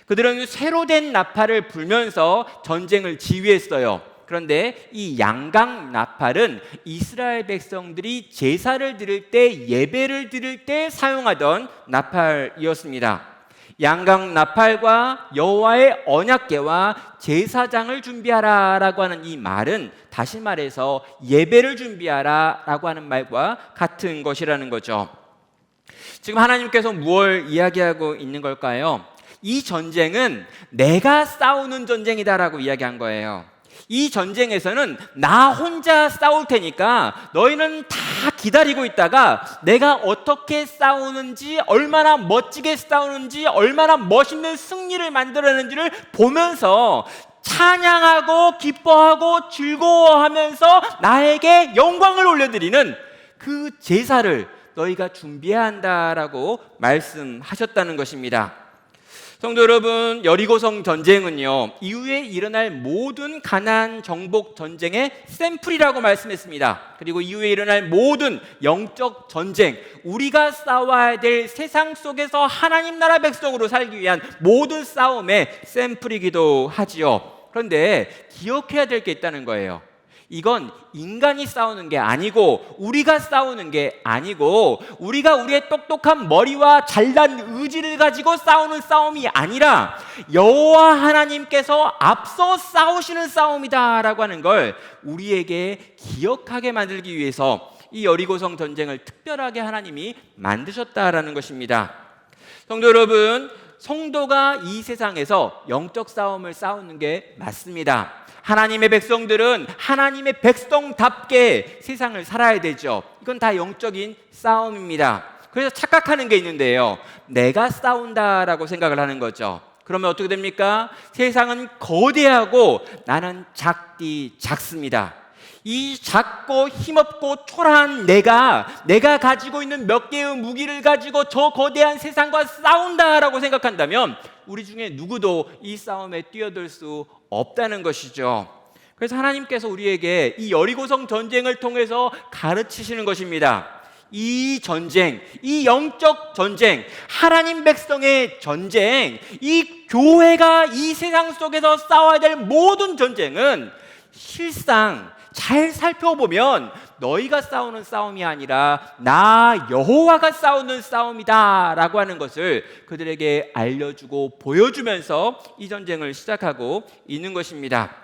그들은 새로 된 나팔을 불면서 전쟁을 지휘했어요. 그런데 이 양각 나팔은 이스라엘 백성들이 제사를 드릴 때, 예배를 드릴 때 사용하던 나팔이었습니다. 양각 나팔과 여호와의 언약궤와 제사장을 준비하라라고 하는 이 말은 다시 말해서 예배를 준비하라라고 하는 말과 같은 것이라는 거죠. 지금 하나님께서 무엇을 이야기하고 있는 걸까요? 이 전쟁은 내가 싸우는 전쟁이다라고 이야기한 거예요. 이 전쟁에서는 나 혼자 싸울 테니까 너희는 다 기다리고 있다가 내가 어떻게 싸우는지, 얼마나 멋지게 싸우는지, 얼마나 멋있는 승리를 만들어내는지를 보면서 찬양하고 기뻐하고 즐거워하면서 나에게 영광을 올려드리는 그 제사를 너희가 준비해야 한다라고 말씀하셨다는 것입니다. 성도 여러분, 여리고성 전쟁은요, 이후에 일어날 모든 가나안 정복 전쟁의 샘플이라고 말씀했습니다. 그리고 이후에 일어날 모든 영적 전쟁, 우리가 싸워야 될 세상 속에서 하나님 나라 백성으로 살기 위한 모든 싸움의 샘플이기도 하지요. 그런데 기억해야 될 게 있다는 거예요. 이건 인간이 싸우는 게 아니고, 우리가 싸우는 게 아니고, 우리가 우리의 똑똑한 머리와 잘난 의지를 가지고 싸우는 싸움이 아니라 여호와 하나님께서 앞서 싸우시는 싸움이다라고 하는 걸 우리에게 기억하게 만들기 위해서 이 여리고성 전쟁을 특별하게 하나님이 만드셨다라는 것입니다. 성도 여러분, 성도가 이 세상에서 영적 싸움을 싸우는 게 맞습니다. 하나님의 백성들은 하나님의 백성답게 세상을 살아야 되죠. 이건 다 영적인 싸움입니다. 그래서 착각하는 게 있는데요, 내가 싸운다라고 생각을 하는 거죠. 그러면 어떻게 됩니까? 세상은 거대하고 나는 작습니다. 이 작고 힘없고 초라한 내가 가지고 있는 몇 개의 무기를 가지고 저 거대한 세상과 싸운다라고 생각한다면 우리 중에 누구도 이 싸움에 뛰어들 수 없다는 것이죠. 그래서 하나님께서 우리에게 이 여리고성 전쟁을 통해서 가르치시는 것입니다. 이 전쟁, 이 영적 전쟁, 하나님 백성의 전쟁, 이 교회가 이 세상 속에서 싸워야 될 모든 전쟁은 실상 잘 살펴보면 너희가 싸우는 싸움이 아니라 나 여호와가 싸우는 싸움이다 라고 하는 것을 그들에게 알려주고 보여주면서 이 전쟁을 시작하고 있는 것입니다.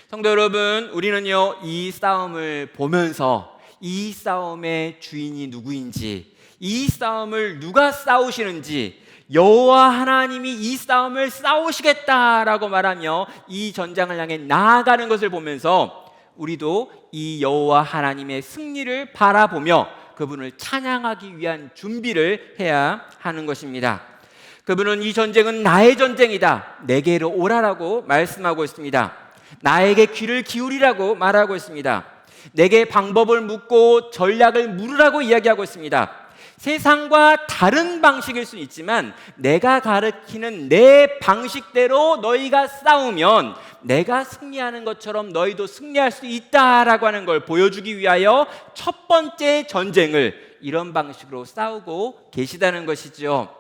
성도 여러분, 우리는요 이 싸움을 보면서 이 싸움의 주인이 누구인지, 이 싸움을 누가 싸우시는지, 여호와 하나님이 이 싸움을 싸우시겠다라고 말하며 이 전장을 향해 나아가는 것을 보면서 우리도 이 여호와 하나님의 승리를 바라보며 그분을 찬양하기 위한 준비를 해야 하는 것입니다. 그분은 이 전쟁은 나의 전쟁이다, 내게로 오라라고 말씀하고 있습니다. 나에게 귀를 기울이라고 말하고 있습니다. 내게 방법을 묻고 전략을 물으라고 이야기하고 있습니다. 세상과 다른 방식일 수 있지만 내가 가르치는 내 방식대로 너희가 싸우면 내가 승리하는 것처럼 너희도 승리할 수 있다라고 하는 걸 보여주기 위하여 첫 번째 전쟁을 이런 방식으로 싸우고 계시다는 것이죠.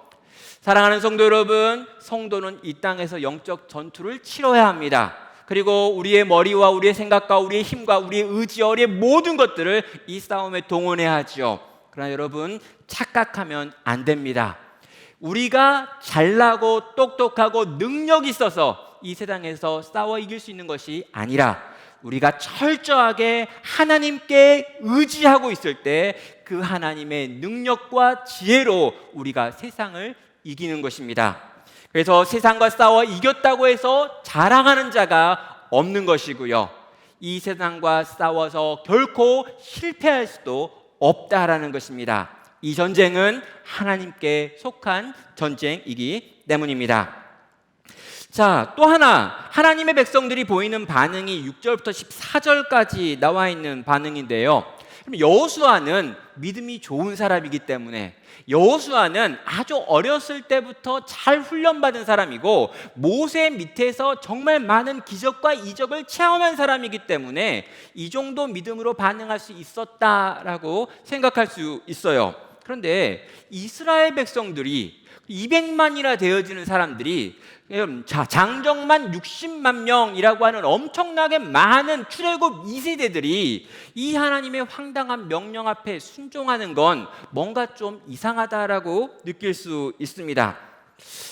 사랑하는 성도 여러분, 성도는 이 땅에서 영적 전투를 치러야 합니다. 그리고 우리의 머리와 우리의 생각과 우리의 힘과 우리의 의지와 우리의 모든 것들을 이 싸움에 동원해야 하죠. 그러나 여러분, 착각하면 안 됩니다. 우리가 잘나고 똑똑하고 능력이 있어서 이 세상에서 싸워 이길 수 있는 것이 아니라 우리가 철저하게 하나님께 의지하고 있을 때 그 하나님의 능력과 지혜로 우리가 세상을 이기는 것입니다. 그래서 세상과 싸워 이겼다고 해서 자랑하는 자가 없는 것이고요, 이 세상과 싸워서 결코 실패할 수도 없다라는 것입니다. 이 전쟁은 하나님께 속한 전쟁이기 때문입니다. 자, 또 하나 하나님의 백성들이 보이는 반응이 6절부터 14절까지 나와 있는 반응인데요. 여호수아는 믿음이 좋은 사람이기 때문에, 여호수아는 아주 어렸을 때부터 잘 훈련받은 사람이고 모세 밑에서 정말 많은 기적과 이적을 체험한 사람이기 때문에 이 정도 믿음으로 반응할 수 있었다라고 생각할 수 있어요. 그런데 이스라엘 백성들이 200만이나 되어지는 사람들이 장정만 60만 명이라고 하는 엄청나게 많은 출애굽 2세대들이 이 하나님의 황당한 명령 앞에 순종하는 건 뭔가 좀 이상하다라고 느낄 수 있습니다.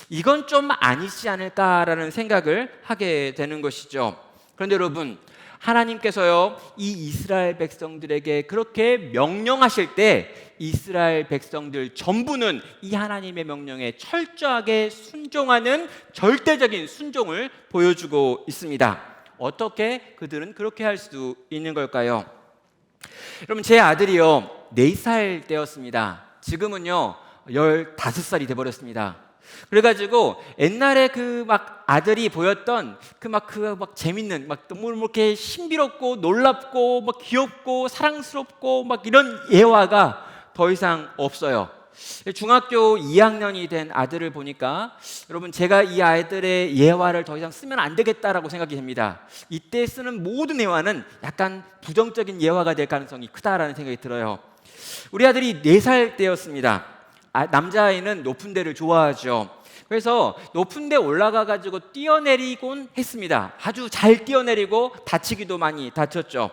이건 좀 아니지 않을까라는 생각을 하게 되는 것이죠. 그런데 여러분, 하나님께서요 이 이스라엘 백성들에게 그렇게 명령하실 때 이스라엘 백성들 전부는 이 하나님의 명령에 철저하게 순종하는 절대적인 순종을 보여주고 있습니다. 어떻게 그들은 그렇게 할 수 있는 걸까요? 여러분, 제 아들이요 4살 때였습니다. 지금은요 15살이 돼버렸습니다. 그래가지고 옛날에 그 막 아들이 보였던 그 막 재밌는 막 너무 이렇게 신비롭고 놀랍고 막 귀엽고 사랑스럽고 막 이런 예화가 더 이상 없어요. 중학교 2학년이 된 아들을 보니까 여러분, 제가 이 아이들의 예화를 더 이상 쓰면 안 되겠다라고 생각이 됩니다. 이때 쓰는 모든 예화는 약간 부정적인 예화가 될 가능성이 크다라는 생각이 들어요. 우리 아들이 4살 때였습니다. 남자아이는 높은 데를 좋아하죠. 그래서 높은 데 올라가 가지고 뛰어내리곤 했습니다. 아주 잘 뛰어내리고 다치기도 많이 다쳤죠.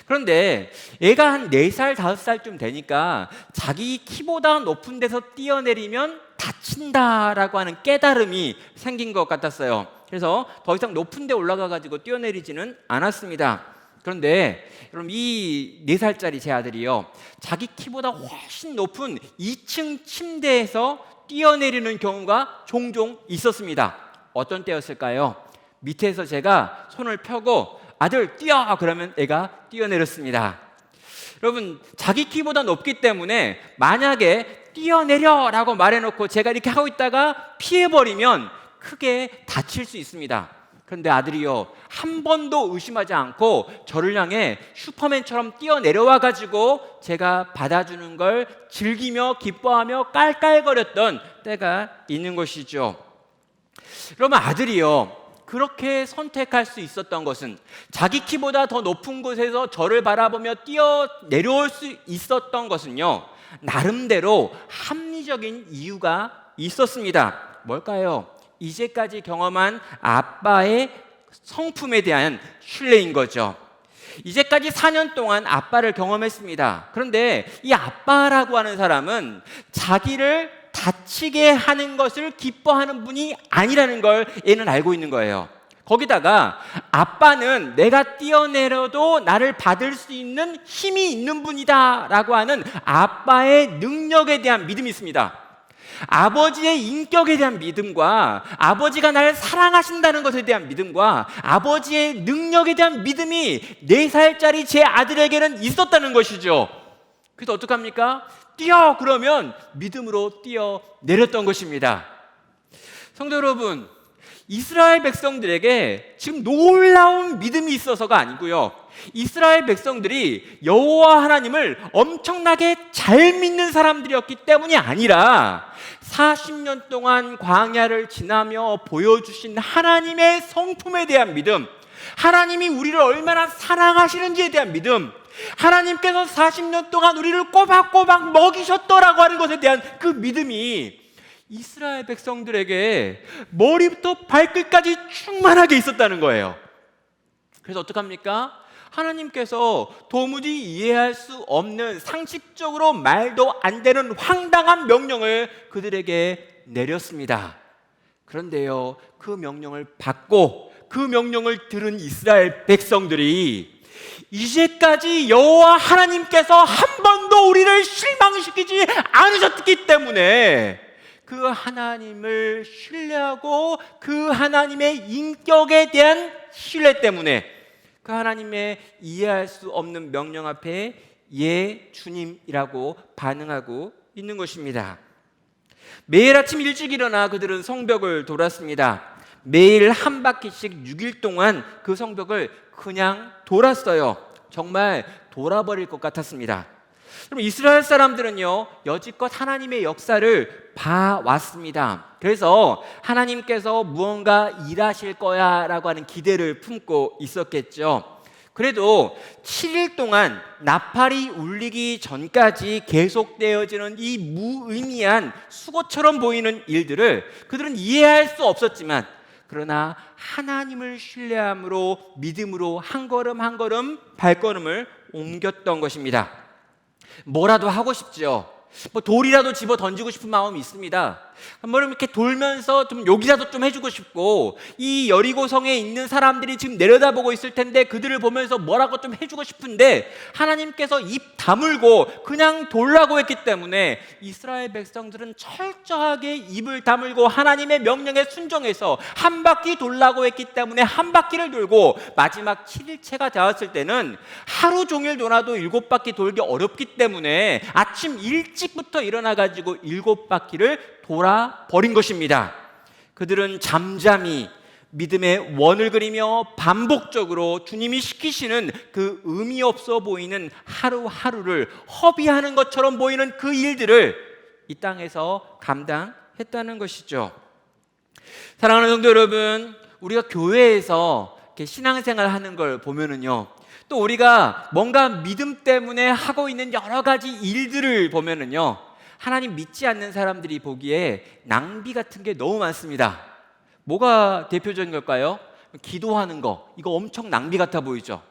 그런데 얘가 한 4살, 5살쯤 되니까 자기 키보다 높은 데서 뛰어내리면 다친다라고 하는 깨달음이 생긴 것 같았어요. 그래서 더 이상 높은 데 올라가 가지고 뛰어내리지는 않았습니다. 그런데 여러분, 이 4살짜리 제 아들이요 자기 키보다 훨씬 높은 2층 침대에서 뛰어내리는 경우가 종종 있었습니다. 어떤 때였을까요? 밑에서 제가 손을 펴고 아들 뛰어! 그러면 애가 뛰어내렸습니다. 여러분, 자기 키보다 높기 때문에 만약에 뛰어내려 라고 말해놓고 제가 이렇게 하고 있다가 피해버리면 크게 다칠 수 있습니다. 그런데 아들이요 한 번도 의심하지 않고 저를 향해 슈퍼맨처럼 뛰어내려와 가지고 제가 받아주는 걸 즐기며 기뻐하며 깔깔거렸던 때가 있는 것이죠. 그러면 아들이요, 그렇게 선택할 수 있었던 것은, 자기 키보다 더 높은 곳에서 저를 바라보며 뛰어 내려올 수 있었던 것은요, 나름대로 합리적인 이유가 있었습니다. 뭘까요? 이제까지 경험한 아빠의 성품에 대한 신뢰인 거죠. 이제까지 4년 동안 아빠를 경험했습니다. 그런데 이 아빠라고 하는 사람은 자기를 다치게 하는 것을 기뻐하는 분이 아니라는 걸 얘는 알고 있는 거예요. 거기다가 아빠는 내가 뛰어내려도 나를 받을 수 있는 힘이 있는 분이다 라고 하는 아빠의 능력에 대한 믿음이 있습니다. 아버지의 인격에 대한 믿음과 아버지가 나를 사랑하신다는 것에 대한 믿음과 아버지의 능력에 대한 믿음이 4살짜리 제 아들에게는 있었다는 것이죠. 그래서 어떡합니까? 뛰어! 그러면 믿음으로 뛰어 내렸던 것입니다. 성도 여러분, 이스라엘 백성들에게 지금 놀라운 믿음이 있어서가 아니고요, 이스라엘 백성들이 여호와 하나님을 엄청나게 잘 믿는 사람들이었기 때문이 아니라 40년 동안 광야를 지나며 보여주신 하나님의 성품에 대한 믿음, 하나님이 우리를 얼마나 사랑하시는지에 대한 믿음, 하나님께서 40년 동안 우리를 꼬박꼬박 먹이셨더라고 하는 것에 대한 그 믿음이 이스라엘 백성들에게 머리부터 발끝까지 충만하게 있었다는 거예요. 그래서 어떡합니까? 하나님께서 도무지 이해할 수 없는, 상식적으로 말도 안 되는 황당한 명령을 그들에게 내렸습니다. 그런데요, 그 명령을 받고 그 명령을 들은 이스라엘 백성들이 이제까지 여호와 하나님께서 한 번도 우리를 실망시키지 않으셨기 때문에 그 하나님을 신뢰하고 그 하나님의 인격에 대한 신뢰 때문에 그 하나님의 이해할 수 없는 명령 앞에 예, 주님이라고 반응하고 있는 것입니다. 매일 아침 일찍 일어나 그들은 성벽을 돌았습니다. 매일 한 바퀴씩 6일 동안 그 성벽을 그냥 돌았어요. 정말 돌아버릴 것 같았습니다. 그럼 이스라엘 사람들은요, 여지껏 하나님의 역사를 봐왔습니다. 그래서 하나님께서 무언가 일하실 거야 라고 하는 기대를 품고 있었겠죠. 그래도 7일 동안 나팔이 울리기 전까지 계속되어지는 이 무의미한 수고처럼 보이는 일들을 그들은 이해할 수 없었지만, 그러나 하나님을 신뢰함으로 믿음으로 한 걸음 한 걸음 발걸음을 옮겼던 것입니다. 뭐라도 하고 싶죠. 돌이라도 집어 던지고 싶은 마음이 있습니다. 한번 이렇게 돌면서 좀 욕이라도 좀 해주고 싶고, 이 여리고성에 있는 사람들이 지금 내려다보고 있을 텐데 그들을 보면서 뭐라고 좀 해주고 싶은데 하나님께서 입 다물고 그냥 돌라고 했기 때문에 이스라엘 백성들은 철저하게 입을 다물고 하나님의 명령에 순종해서 한 바퀴 돌라고 했기 때문에 한 바퀴를 돌고, 마지막 7일째가 되었을 때는 하루 종일 돌아도 7바퀴 돌기 어렵기 때문에 아침 일찍부터 일어나가지고 7바퀴를 돌아버린 것입니다. 그들은 잠잠히 믿음의 원을 그리며 반복적으로 주님이 시키시는 그 의미 없어 보이는 하루하루를 허비하는 것처럼 보이는 그 일들을 이 땅에서 감당했다는 것이죠. 사랑하는 성도 여러분, 우리가 교회에서 이렇게 신앙생활 하는 걸 보면은요, 또 우리가 뭔가 믿음 때문에 하고 있는 여러 가지 일들을 보면은요, 하나님 믿지 않는 사람들이 보기에 낭비 같은 게 너무 많습니다. 뭐가 대표적인 걸까요? 기도하는 거, 이거 엄청 낭비 같아 보이죠?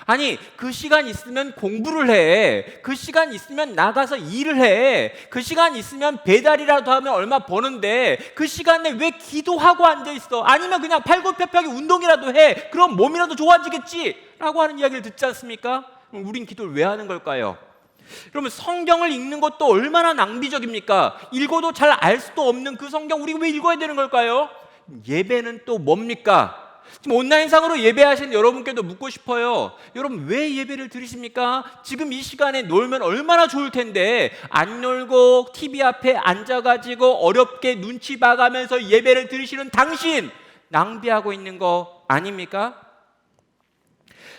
아니, 그 시간 있으면 공부를 해. 그 시간 있으면 나가서 일을 해. 그 시간 있으면 배달이라도 하면 얼마 버는데 그 시간에 왜 기도하고 앉아있어? 아니면 그냥 팔굽혀펴기 운동이라도 해. 그럼 몸이라도 좋아지겠지? 라고 하는 이야기를 듣지 않습니까? 그럼 우린 기도를 왜 하는 걸까요? 그러면 성경을 읽는 것도 얼마나 낭비적입니까? 읽어도 잘 알 수도 없는 그 성경 우리가 왜 읽어야 되는 걸까요? 예배는 또 뭡니까? 지금 온라인상으로 예배하신 여러분께도 묻고 싶어요. 여러분, 왜 예배를 드리십니까? 지금 이 시간에 놀면 얼마나 좋을 텐데 안 놀고 TV 앞에 앉아가지고 어렵게 눈치 봐가면서 예배를 드리시는 당신, 낭비하고 있는 거 아닙니까?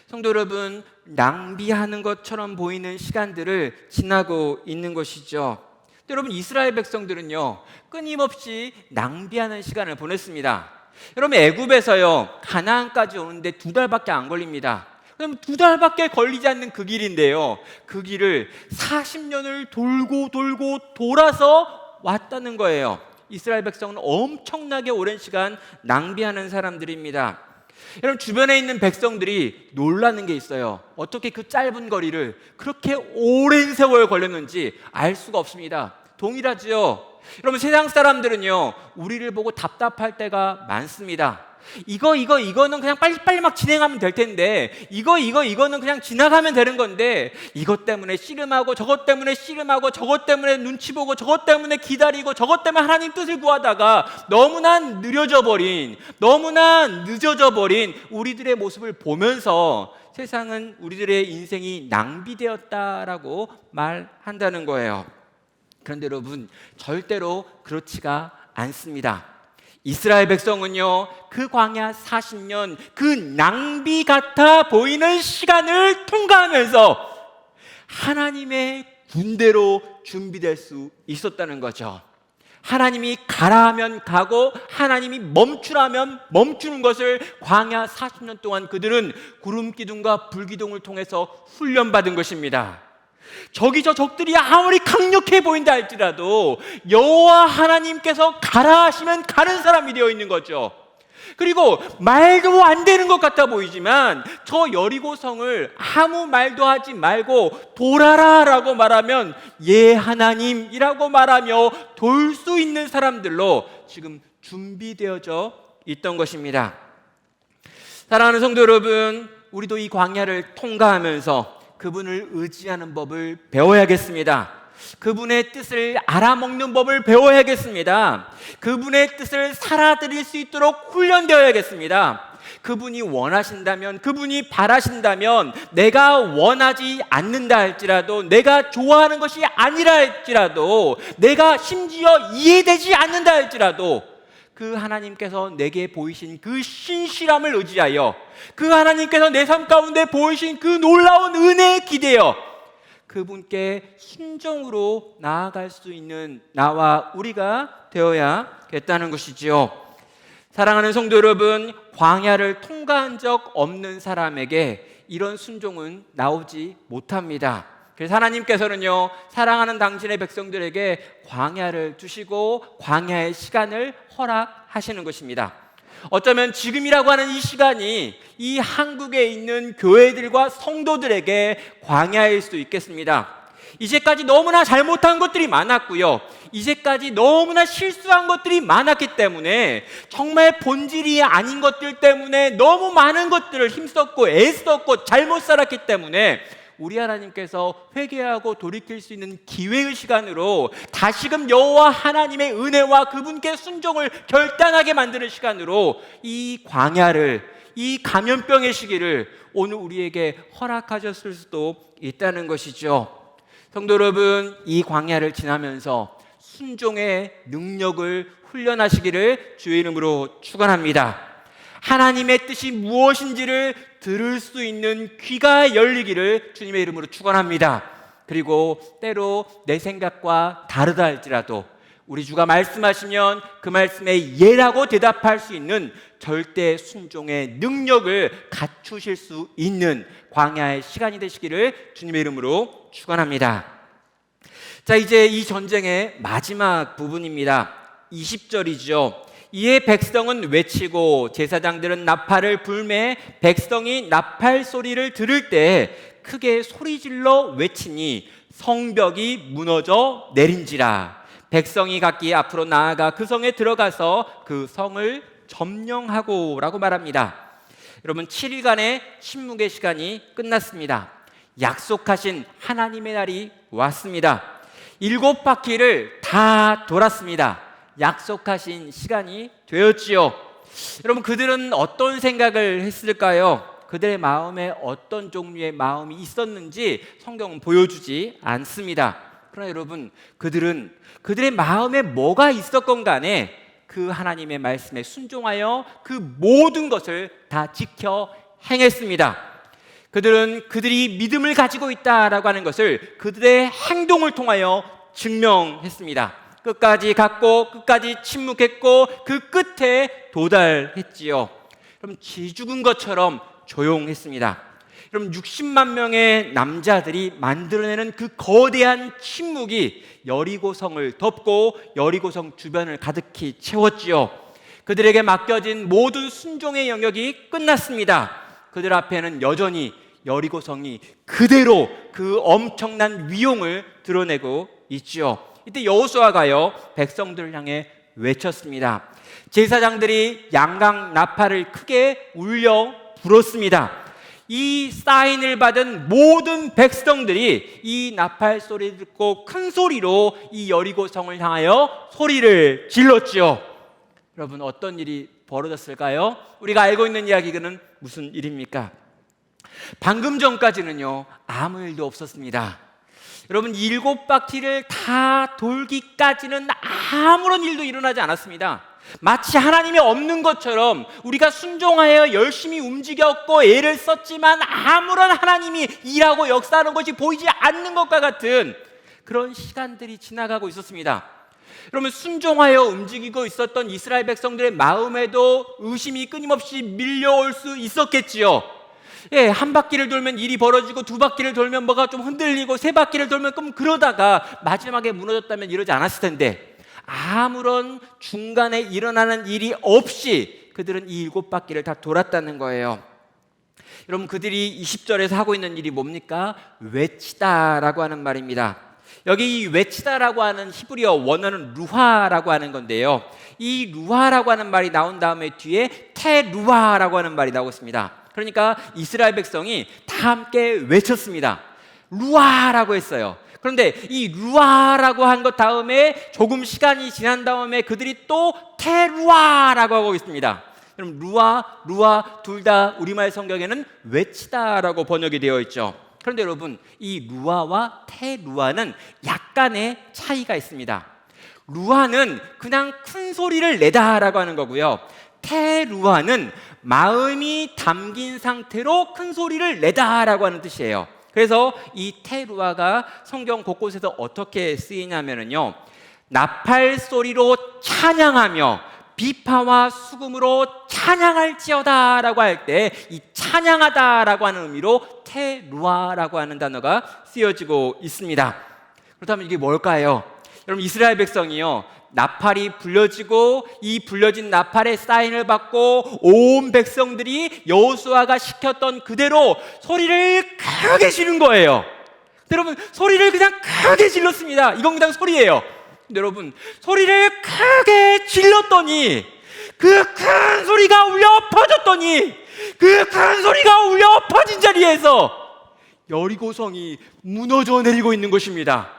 성도 여러분, 낭비하는 것처럼 보이는 시간들을 지나고 있는 것이죠. 여러분, 이스라엘 백성들은요, 끊임없이 낭비하는 시간을 보냈습니다. 여러분, 애굽에서요 가나안까지 오는데 2달밖에 안 걸립니다. 그럼 2달밖에 걸리지 않는 그 길인데요, 그 길을 40년을 돌고 돌아서 왔다는 거예요. 이스라엘 백성은 엄청나게 오랜 시간 낭비하는 사람들입니다. 여러분, 주변에 있는 백성들이 놀라는 게 있어요. 어떻게 그 짧은 거리를 그렇게 오랜 세월 걸렸는지 알 수가 없습니다. 동일하지요. 여러분, 세상 사람들은요 우리를 보고 답답할 때가 많습니다. 이거는 그냥 빨리빨리 막 진행하면 될 텐데, 이거는 그냥 지나가면 되는 건데, 이것 때문에 씨름하고 저것 때문에 씨름하고 저것 때문에 눈치 보고 저것 때문에 기다리고 저것 때문에 하나님 뜻을 구하다가 너무나 늦어져 버린 우리들의 모습을 보면서 세상은 우리들의 인생이 낭비되었다라고 말한다는 거예요. 그런데 여러분, 절대로 그렇지가 않습니다. 이스라엘 백성은요 그 광야 40년, 그 낭비 같아 보이는 시간을 통과하면서 하나님의 군대로 준비될 수 있었다는 거죠. 하나님이 가라 하면 가고 하나님이 멈추라면 멈추는 것을 광야 40년 동안 그들은 구름 기둥과 불 기둥을 통해서 훈련받은 것입니다. 저기 적들이 아무리 강력해 보인다 할지라도 여호와 하나님께서 가라 하시면 가는 사람이 되어 있는 거죠. 그리고 말도 안 되는 것 같아 보이지만 저 여리고성을 아무 말도 하지 말고 돌아라 라고 말하면 예 하나님이라고 말하며 돌 수 있는 사람들로 지금 준비되어져 있던 것입니다. 사랑하는 성도 여러분, 우리도 이 광야를 통과하면서 그분을 의지하는 법을 배워야겠습니다. 그분의 뜻을 알아먹는 법을 배워야겠습니다. 그분의 뜻을 살아드릴 수 있도록 훈련되어야겠습니다. 그분이 원하신다면, 그분이 바라신다면, 내가 원하지 않는다 할지라도, 내가 좋아하는 것이 아니라 할지라도, 내가 심지어 이해되지 않는다 할지라도 그 하나님께서 내게 보이신 그 신실함을 의지하여, 그 하나님께서 내 삶 가운데 보이신 그 놀라운 은혜에 기대어 그분께 순종으로 나아갈 수 있는 나와 우리가 되어야겠다는 것이지요. 사랑하는 성도 여러분, 광야를 통과한 적 없는 사람에게 이런 순종은 나오지 못합니다. 그래서 하나님께서는요 사랑하는 당신의 백성들에게 광야를 주시고 광야의 시간을 허락하시는 것입니다. 어쩌면 지금이라고 하는 이 시간이 이 한국에 있는 교회들과 성도들에게 광야일 수도 있겠습니다. 이제까지 너무나 잘못한 것들이 많았고요, 이제까지 너무나 실수한 것들이 많았기 때문에, 정말 본질이 아닌 것들 때문에 너무 많은 것들을 힘썼고 애썼고 잘못 살았기 때문에 우리 하나님께서 회개하고 돌이킬 수 있는 기회의 시간으로, 다시금 여호와 하나님의 은혜와 그분께 순종을 결단하게 만드는 시간으로 이 광야를, 이 감염병의 시기를 오늘 우리에게 허락하셨을 수도 있다는 것이죠. 성도 여러분, 이 광야를 지나면서 순종의 능력을 훈련하시기를 주의 이름으로 축원합니다. 하나님의 뜻이 무엇인지를 들을 수 있는 귀가 열리기를 주님의 이름으로 축원합니다. 그리고 때로 내 생각과 다르다 할지라도 우리 주가 말씀하시면 그 말씀에 예라고 대답할 수 있는 절대 순종의 능력을 갖추실 수 있는 광야의 시간이 되시기를 주님의 이름으로 축원합니다. 자, 이제 이 전쟁의 마지막 부분입니다. 20절이죠. 이에 백성은 외치고 제사장들은 나팔을 불매 백성이 나팔 소리를 들을 때 크게 소리질러 외치니 성벽이 무너져 내린지라. 백성이 각기 앞으로 나아가 그 성에 들어가서 그 성을 점령하고 라고 말합니다. 여러분, 7일간의 침묵의 시간이 끝났습니다. 약속하신 하나님의 날이 왔습니다. 7바퀴를 다 돌았습니다. 약속하신 시간이 되었지요. 여러분, 그들은 어떤 생각을 했을까요? 그들의 마음에 어떤 종류의 마음이 있었는지 성경은 보여주지 않습니다. 그러나 여러분, 그들의 마음에 뭐가 있었건 간에 그 하나님의 말씀에 순종하여 그 모든 것을 다 지켜 행했습니다. 그들이 믿음을 가지고 있다라고 하는 것을 그들의 행동을 통하여 증명했습니다. 끝까지 갔고 끝까지 침묵했고 그 끝에 도달했지요. 그럼 쥐죽은 것처럼 조용했습니다. 여러분 60만 명의 남자들이 만들어내는 그 거대한 침묵이 여리고성을 덮고 여리고성 주변을 가득히 채웠지요. 그들에게 맡겨진 모든 순종의 영역이 끝났습니다. 그들 앞에는 여전히 여리고성이 그대로 그 엄청난 위용을 드러내고 있지요. 이때 여호수아가요 백성들을 향해 외쳤습니다. 제사장들이 양강 나팔을 크게 울려 불었습니다. 이 사인을 받은 모든 백성들이 이 나팔 소리를 듣고 큰 소리로 이 여리고성을 향하여 소리를 질렀지요. 여러분 어떤 일이 벌어졌을까요? 우리가 알고 있는 이야기는 무슨 일입니까? 방금 전까지는요 아무 일도 없었습니다. 여러분 7바퀴를 다 돌기까지는 아무런 일도 일어나지 않았습니다. 마치 하나님이 없는 것처럼 우리가 순종하여 열심히 움직였고 애를 썼지만 아무런 하나님이 일하고 역사하는 것이 보이지 않는 것과 같은 그런 시간들이 지나가고 있었습니다. 여러분 순종하여 움직이고 있었던 이스라엘 백성들의 마음에도 의심이 끊임없이 밀려올 수 있었겠지요. 한 바퀴를 돌면 일이 벌어지고 두 바퀴를 돌면 뭐가 좀 흔들리고 세 바퀴를 돌면 좀 그러다가 마지막에 무너졌다면 이러지 않았을 텐데 아무런 중간에 일어나는 일이 없이 그들은 이 7바퀴를 다 돌았다는 거예요. 여러분 그들이 20절에서 하고 있는 일이 뭡니까? 외치다라고 하는 말입니다. 여기 이 외치다라고 하는 히브리어 원어는 루하라고 하는 건데요. 이 루하라고 하는 말이 나온 다음에 뒤에 테루아라고 하는 말이 나오고 있습니다. 그러니까 이스라엘 백성이 다 함께 외쳤습니다. 루아라고 했어요. 그런데 이 루아라고 한 것 다음에 조금 시간이 지난 다음에 그들이 또 테루아라고 하고 있습니다. 그럼 루아 둘 다 우리말 성경에는 외치다라고 번역이 되어 있죠. 그런데 여러분 이 루아와 테루아는 약간의 차이가 있습니다. 루아는 그냥 큰 소리를 내다라고 하는 거고요. 테루아는 마음이 담긴 상태로 큰 소리를 내다라고 하는 뜻이에요. 그래서 이 테루아가 성경 곳곳에서 어떻게 쓰이냐면요 나팔 소리로 찬양하며 비파와 수금으로 찬양할지어다 라고 할 때 이 찬양하다 라고 하는 의미로 테루아라고 하는 단어가 쓰여지고 있습니다. 그렇다면 이게 뭘까요? 여러분 이스라엘 백성이요 나팔이 불려지고 이 불려진 나팔의 사인을 받고 온 백성들이 여호수아가 시켰던 그대로 소리를 크게 지른 거예요. 여러분 소리를 그냥 크게 질렀습니다. 이건 그냥 소리예요. 근데 여러분 소리를 크게 질렀더니 그 큰 소리가 울려 퍼졌더니 그 큰 소리가 울려 퍼진 자리에서 여리고성이 무너져 내리고 있는 것입니다.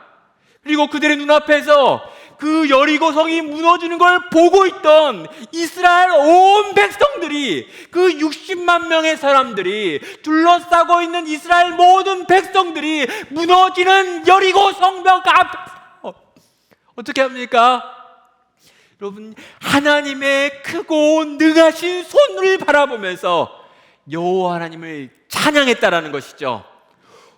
그리고 그들의 눈앞에서 그 여리고성이 무너지는 걸 보고 있던 이스라엘 온 백성들이 그 60만 명의 사람들이 둘러싸고 있는 이스라엘 모든 백성들이 무너지는 여리고 성벽 앞에서 어떻게 합니까? 여러분 하나님의 크고 능하신 손을 바라보면서 여호와 하나님을 찬양했다라는 것이죠.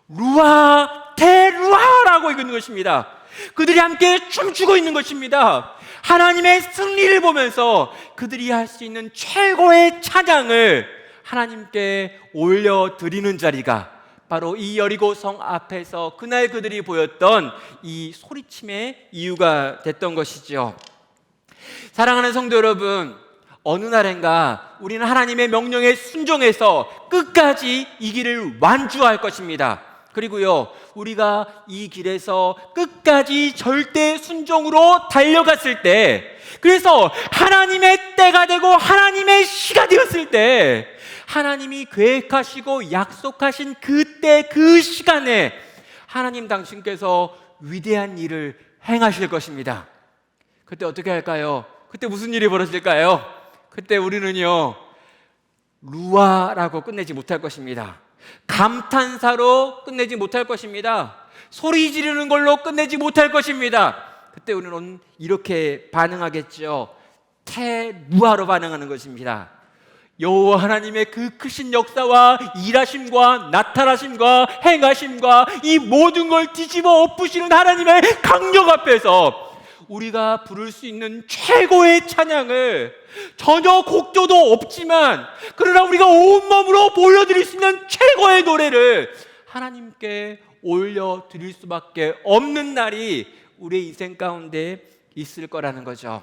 루아 테루아라고 읽는 것입니다. 그들이 함께 춤추고 있는 것입니다. 하나님의 승리를 보면서 그들이 할 수 있는 최고의 찬양을 하나님께 올려드리는 자리가 바로 이 여리고성 앞에서 그날 그들이 보였던 이 소리침의 이유가 됐던 것이죠. 사랑하는 성도 여러분, 어느 날인가 우리는 하나님의 명령에 순종해서 끝까지 이 길을 완주할 것입니다. 그리고요 우리가 이 길에서 끝까지 절대 순종으로 달려갔을 때, 그래서 하나님의 때가 되고 하나님의 시가 되었을 때 하나님이 계획하시고 약속하신 그때 그 시간에 하나님 당신께서 위대한 일을 행하실 것입니다. 그때 어떻게 할까요? 그때 무슨 일이 벌어질까요? 그때 우리는요 루아라고 끝내지 못할 것입니다. 감탄사로 끝내지 못할 것입니다. 소리 지르는 걸로 끝내지 못할 것입니다. 그때 우리는 이렇게 반응하겠죠. 테루아로 반응하는 것입니다. 여호와 하나님의 그 크신 역사와 일하심과 나타나심과 행하심과 이 모든 걸 뒤집어 엎으시는 하나님의 강력 앞에서 우리가 부를 수 있는 최고의 찬양을, 전혀 곡조도 없지만 그러나 우리가 온몸으로 보여드릴 수 있는 최고의 노래를 하나님께 올려드릴 수밖에 없는 날이 우리의 인생 가운데 있을 거라는 거죠.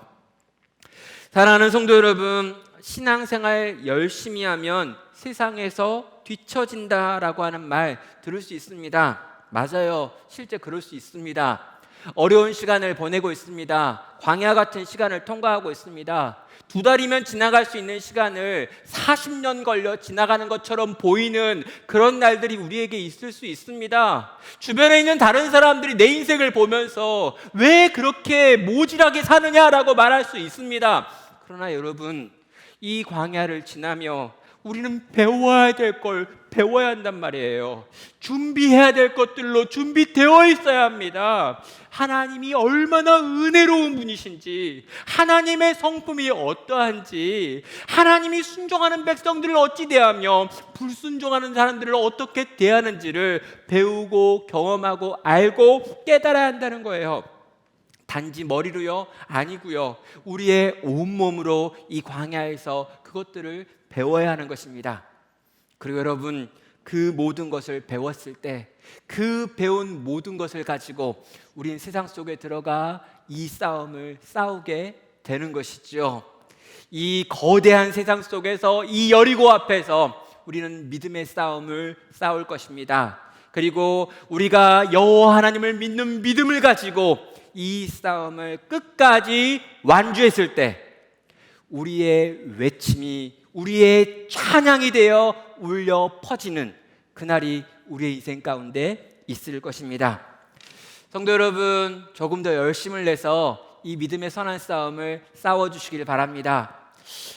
사랑하는 성도 여러분, 신앙생활 열심히 하면 세상에서 뒤처진다라고 하는 말 들을 수 있습니다. 맞아요. 실제 그럴 수 있습니다. 어려운 시간을 보내고 있습니다. 광야 같은 시간을 통과하고 있습니다. 2달이면 지나갈 수 있는 시간을 40년 걸려 지나가는 것처럼 보이는 그런 날들이 우리에게 있을 수 있습니다. 주변에 있는 다른 사람들이 내 인생을 보면서 왜 그렇게 모질하게 사느냐라고 말할 수 있습니다. 그러나 여러분, 이 광야를 지나며 우리는 배워야 될 걸 배워야 한단 말이에요. 준비해야 될 것들로 준비되어 있어야 합니다. 하나님이 얼마나 은혜로운 분이신지, 하나님의 성품이 어떠한지, 하나님이 순종하는 백성들을 어찌 대하며 불순종하는 사람들을 어떻게 대하는지를 배우고 경험하고 알고 깨달아야 한다는 거예요. 단지 머리로요? 아니고요. 우리의 온몸으로 이 광야에서 그것들을 배워야 하는 것입니다. 그리고 여러분, 그 모든 것을 배웠을 때 그 배운 모든 것을 가지고 우리는 세상 속에 들어가 이 싸움을 싸우게 되는 것이죠. 이 거대한 세상 속에서, 이 여리고 앞에서 우리는 믿음의 싸움을 싸울 것입니다. 그리고 우리가 여호와 하나님을 믿는 믿음을 가지고 이 싸움을 끝까지 완주했을 때 우리의 외침이, 우리의 찬양이 되어 울려 퍼지는 그날이 우리의 인생 가운데 있을 것입니다. 성도 여러분, 조금 더 열심을 내서 이 믿음의 선한 싸움을 싸워주시길 바랍니다.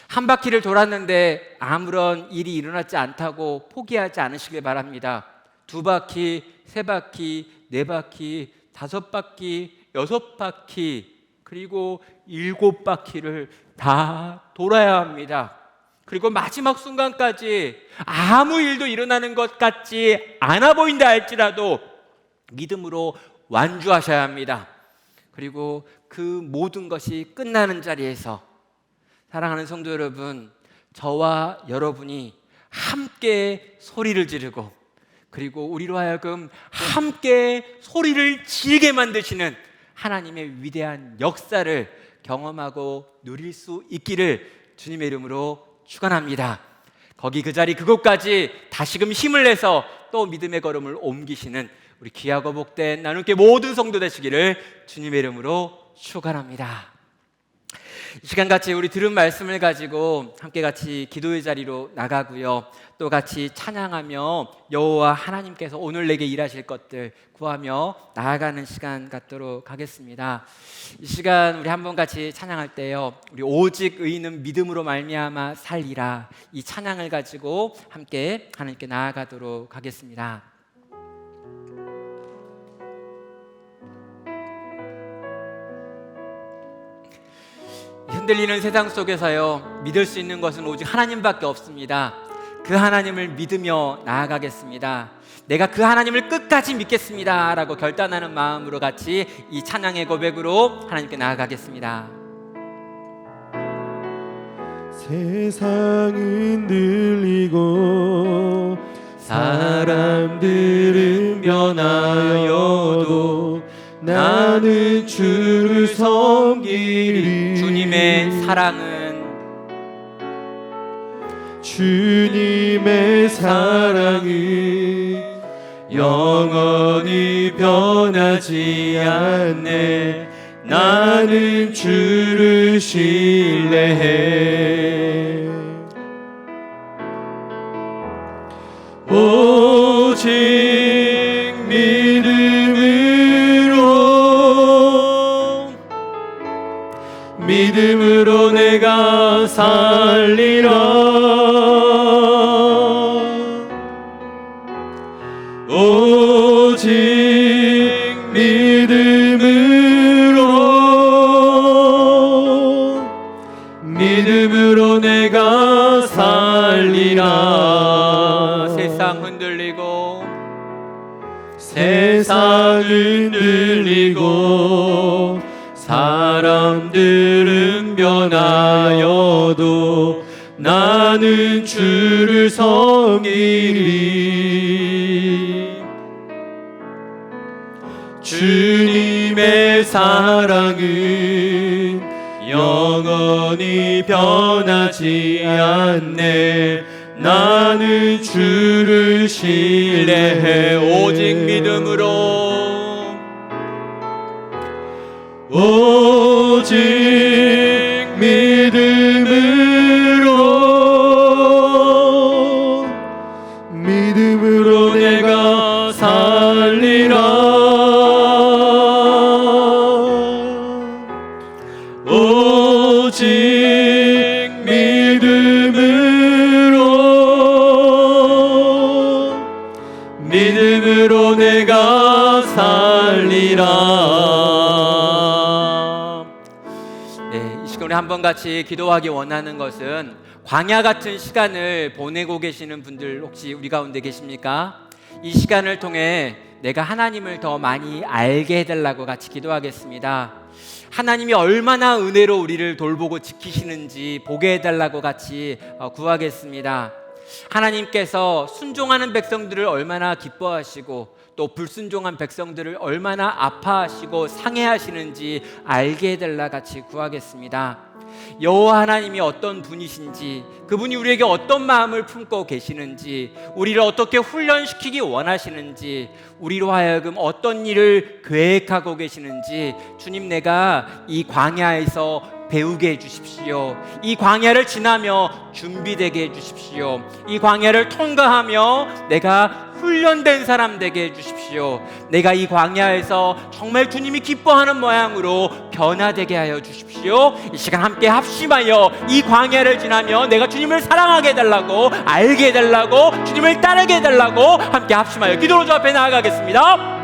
한 바퀴를 돌았는데 아무런 일이 일어나지 않다고 포기하지 않으시길 바랍니다. 2바퀴, 3바퀴, 4바퀴, 5바퀴, 6바퀴, 그리고 7바퀴를 다 돌아야 합니다. 그리고 마지막 순간까지 아무 일도 일어나는 것 같지 않아 보인다 할지라도 믿음으로 완주하셔야 합니다. 그리고 그 모든 것이 끝나는 자리에서 사랑하는 성도 여러분, 저와 여러분이 함께 소리를 지르고, 그리고 우리로 하여금 함께 소리를 지르게 만드시는 하나님의 위대한 역사를 경험하고 누릴 수 있기를 주님의 이름으로 축원합니다. 거기 그 자리 그곳까지 다시금 힘을 내서 또 믿음의 걸음을 옮기시는 우리 귀하고 복된 나눔교회 모든 성도 되시기를 주님의 이름으로 축원합니다. 이 시간 같이 우리 들은 말씀을 가지고 함께 같이 기도의 자리로 나가고요, 또 같이 찬양하며 여호와 하나님께서 오늘 내게 일하실 것들 구하며 나아가는 시간 갖도록 하겠습니다. 이 시간 우리 한번 같이 찬양할 때요, 우리 오직 의인은 믿음으로 말미암아 살리라, 이 찬양을 가지고 함께 하나님께 나아가도록 하겠습니다. 흔들리는 세상 속에서요, 믿을 수 있는 것은 오직 하나님밖에 없습니다. 그 하나님을 믿으며 나아가겠습니다. 내가 그 하나님을 끝까지 믿겠습니다 라고 결단하는 마음으로 같이 이 찬양의 고백으로 하나님께 나아가겠습니다. 세상은 들리고 사람들은 변하여도 나는 주를 섬기리. 주님의 사랑은 영원히 변하지 않네. 나는 주를 신뢰해. 오직 믿음으로 내가 살리라. 오직 믿음으로 내가 살리라. 사람들은 변하여도 나는 주를 섬기리. 주님의 사랑은 영원히 변하지 않네. 나는 주를 신뢰해. 오직 믿음으로, 오직 믿음으로 내가 살리라. 오직 믿음으로 내가 살리라. 네, 이 시간 우리 한번 같이 기도하기 원하는 것은 광야 같은 시간을 보내고 계시는 분들 혹시 우리 가운데 계십니까? 이 시간을 통해 내가 하나님을 더 많이 알게 해달라고 같이 기도하겠습니다. 하나님이 얼마나 은혜로 우리를 돌보고 지키시는지 보게 해달라고 같이 구하겠습니다. 하나님께서 순종하는 백성들을 얼마나 기뻐하시고 또 불순종한 백성들을 얼마나 아파하시고 상해하시는지 알게 해달라 같이 구하겠습니다. 여호와 하나님이 어떤 분이신지, 그분이 우리에게 어떤 마음을 품고 계시는지, 우리를 어떻게 훈련시키기 원하시는지, 우리로 하여금 어떤 일을 계획하고 계시는지 주님, 내가 이 광야에서 배우게 해주십시오. 이 광야를 지나며 준비되게 해주십시오. 이 광야를 통과하며 내가 훈련된 사람 되게 해주십시오. 내가 이 광야에서 정말 주님이 기뻐하는 모양으로 변화되게 하여 주십시오. 이 시간 함께 합심하여 이 광야를 지나며 내가 주님을 사랑하게 해달라고, 알게 해달라고, 주님을 따르게 해달라고 함께 합심하여 기도로 주 앞에 나아가겠습니다.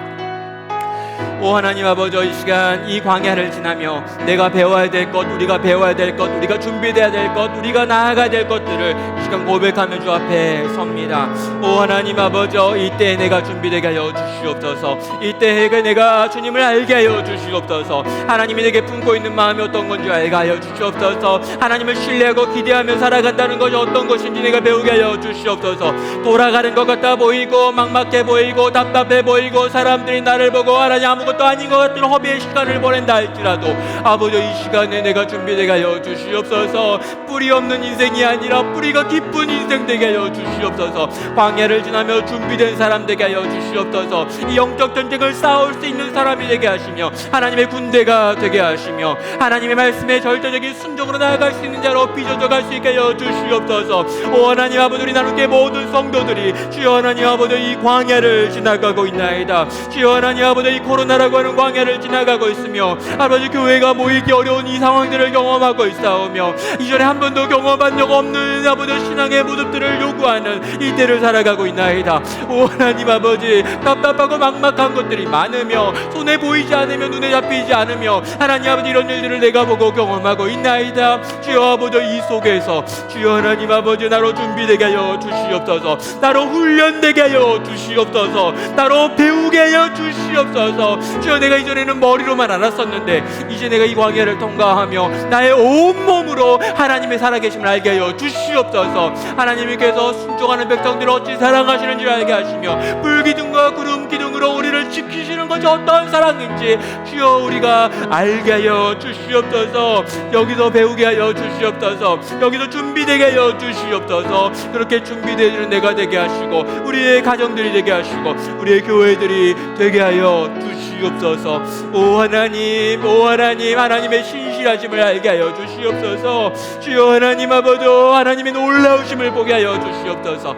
오 하나님 아버지, 이 시간 이 광야를 지나며 내가 배워야 될 것, 우리가 배워야 될 것, 우리가 준비돼야 될 것, 우리가 나아가야 될 것들을 이 시간 고백하며 주 앞에 섭니다. 오 하나님 아버지, 이때 내가 준비되게 하여 주시옵소서. 이때 내가 주님을 알게 하여 주시옵소서. 하나님이 내게 품고 있는 마음이 어떤 건지 알게 하여 주시옵소서. 하나님을 신뢰하고 기대하며 살아간다는 것이 어떤 것인지 내가 배우게 하여 주시옵소서. 돌아가는 것 같아 보이고 막막해 보이고 답답해 보이고 사람들이 나를 보고 하나님 아무것도 아닌 것 같은 허비의 시간을 보낸다 할지라도 아버지, 이 시간에 내가 준비되게 하여 주시옵소서. 뿌리 없는 인생이 아니라 뿌리가 깊은 인생 되게 하여 주시옵소서. 광야를 지나며 준비된 사람 되게 하여 주시옵소서. 이 영적 전쟁을 싸울 수 있는 사람이 되게 하시며 하나님의 군대가 되게 하시며 하나님의 말씀에 절대적인 순종으로 나아갈 수 있는 자로 빚어져 갈 수 있게 하여 주시옵소서. 오 하나님 아버지, 우리 나누게 모든 성도들이 주여 하나님 아버지 이 광야를 지나가고 있나이다. 주여 하나님 아버지, 이 코로나라고 하는 광야를 지나가고 있으며 아버지 교회가 모이기 어려운 이 상황들을 경험하고 있사오며 이전에 한 번도 경험한 적 없는 아버지 신앙의 모습들을 요구하는 이때를 살아가고 있나이다. 오 하나님 아버지, 답답하고 막막한 것들이 많으며 손에 보이지 않으며 눈에 잡히지 않으며 하나님 아버지 이런 일들을 내가 보고 경험하고 있나이다. 주여 아버지, 이 속에서 주여 하나님 아버지 나로 준비되게 하여 주시옵소서. 나로 훈련되게 하여 주시옵소서. 나로 배우게 하여 주시옵소서. 주여, 내가 이전에는 머리로만 알았었는데 이제 내가 이 광야를 통과하며 나의 온몸으로 하나님의 살아계심을 알게 하여 주시옵소서. 하나님께서 순종하는 백성들을 어찌 사랑하시는지 알게 하시며 불기둥과 구름기둥으로 우리를 지키시는 것이 어떤 사랑인지 주여 우리가 알게 하여 주시옵소서. 여기서 배우게 하여 주시옵소서. 여기서 준비되게 하여 주시옵소서. 그렇게 준비되는 내가 되게 하시고 우리의 가정들이 되게 하시고 우리의 교회들이 되게 하여 주시옵소서. 오 하나님, 오 하나님, 하나님의 신실하심을 알게 하여 주시옵소서. 주여 하나님 아버지, 하나님의 놀라우심을 보게 하여 주시옵소서.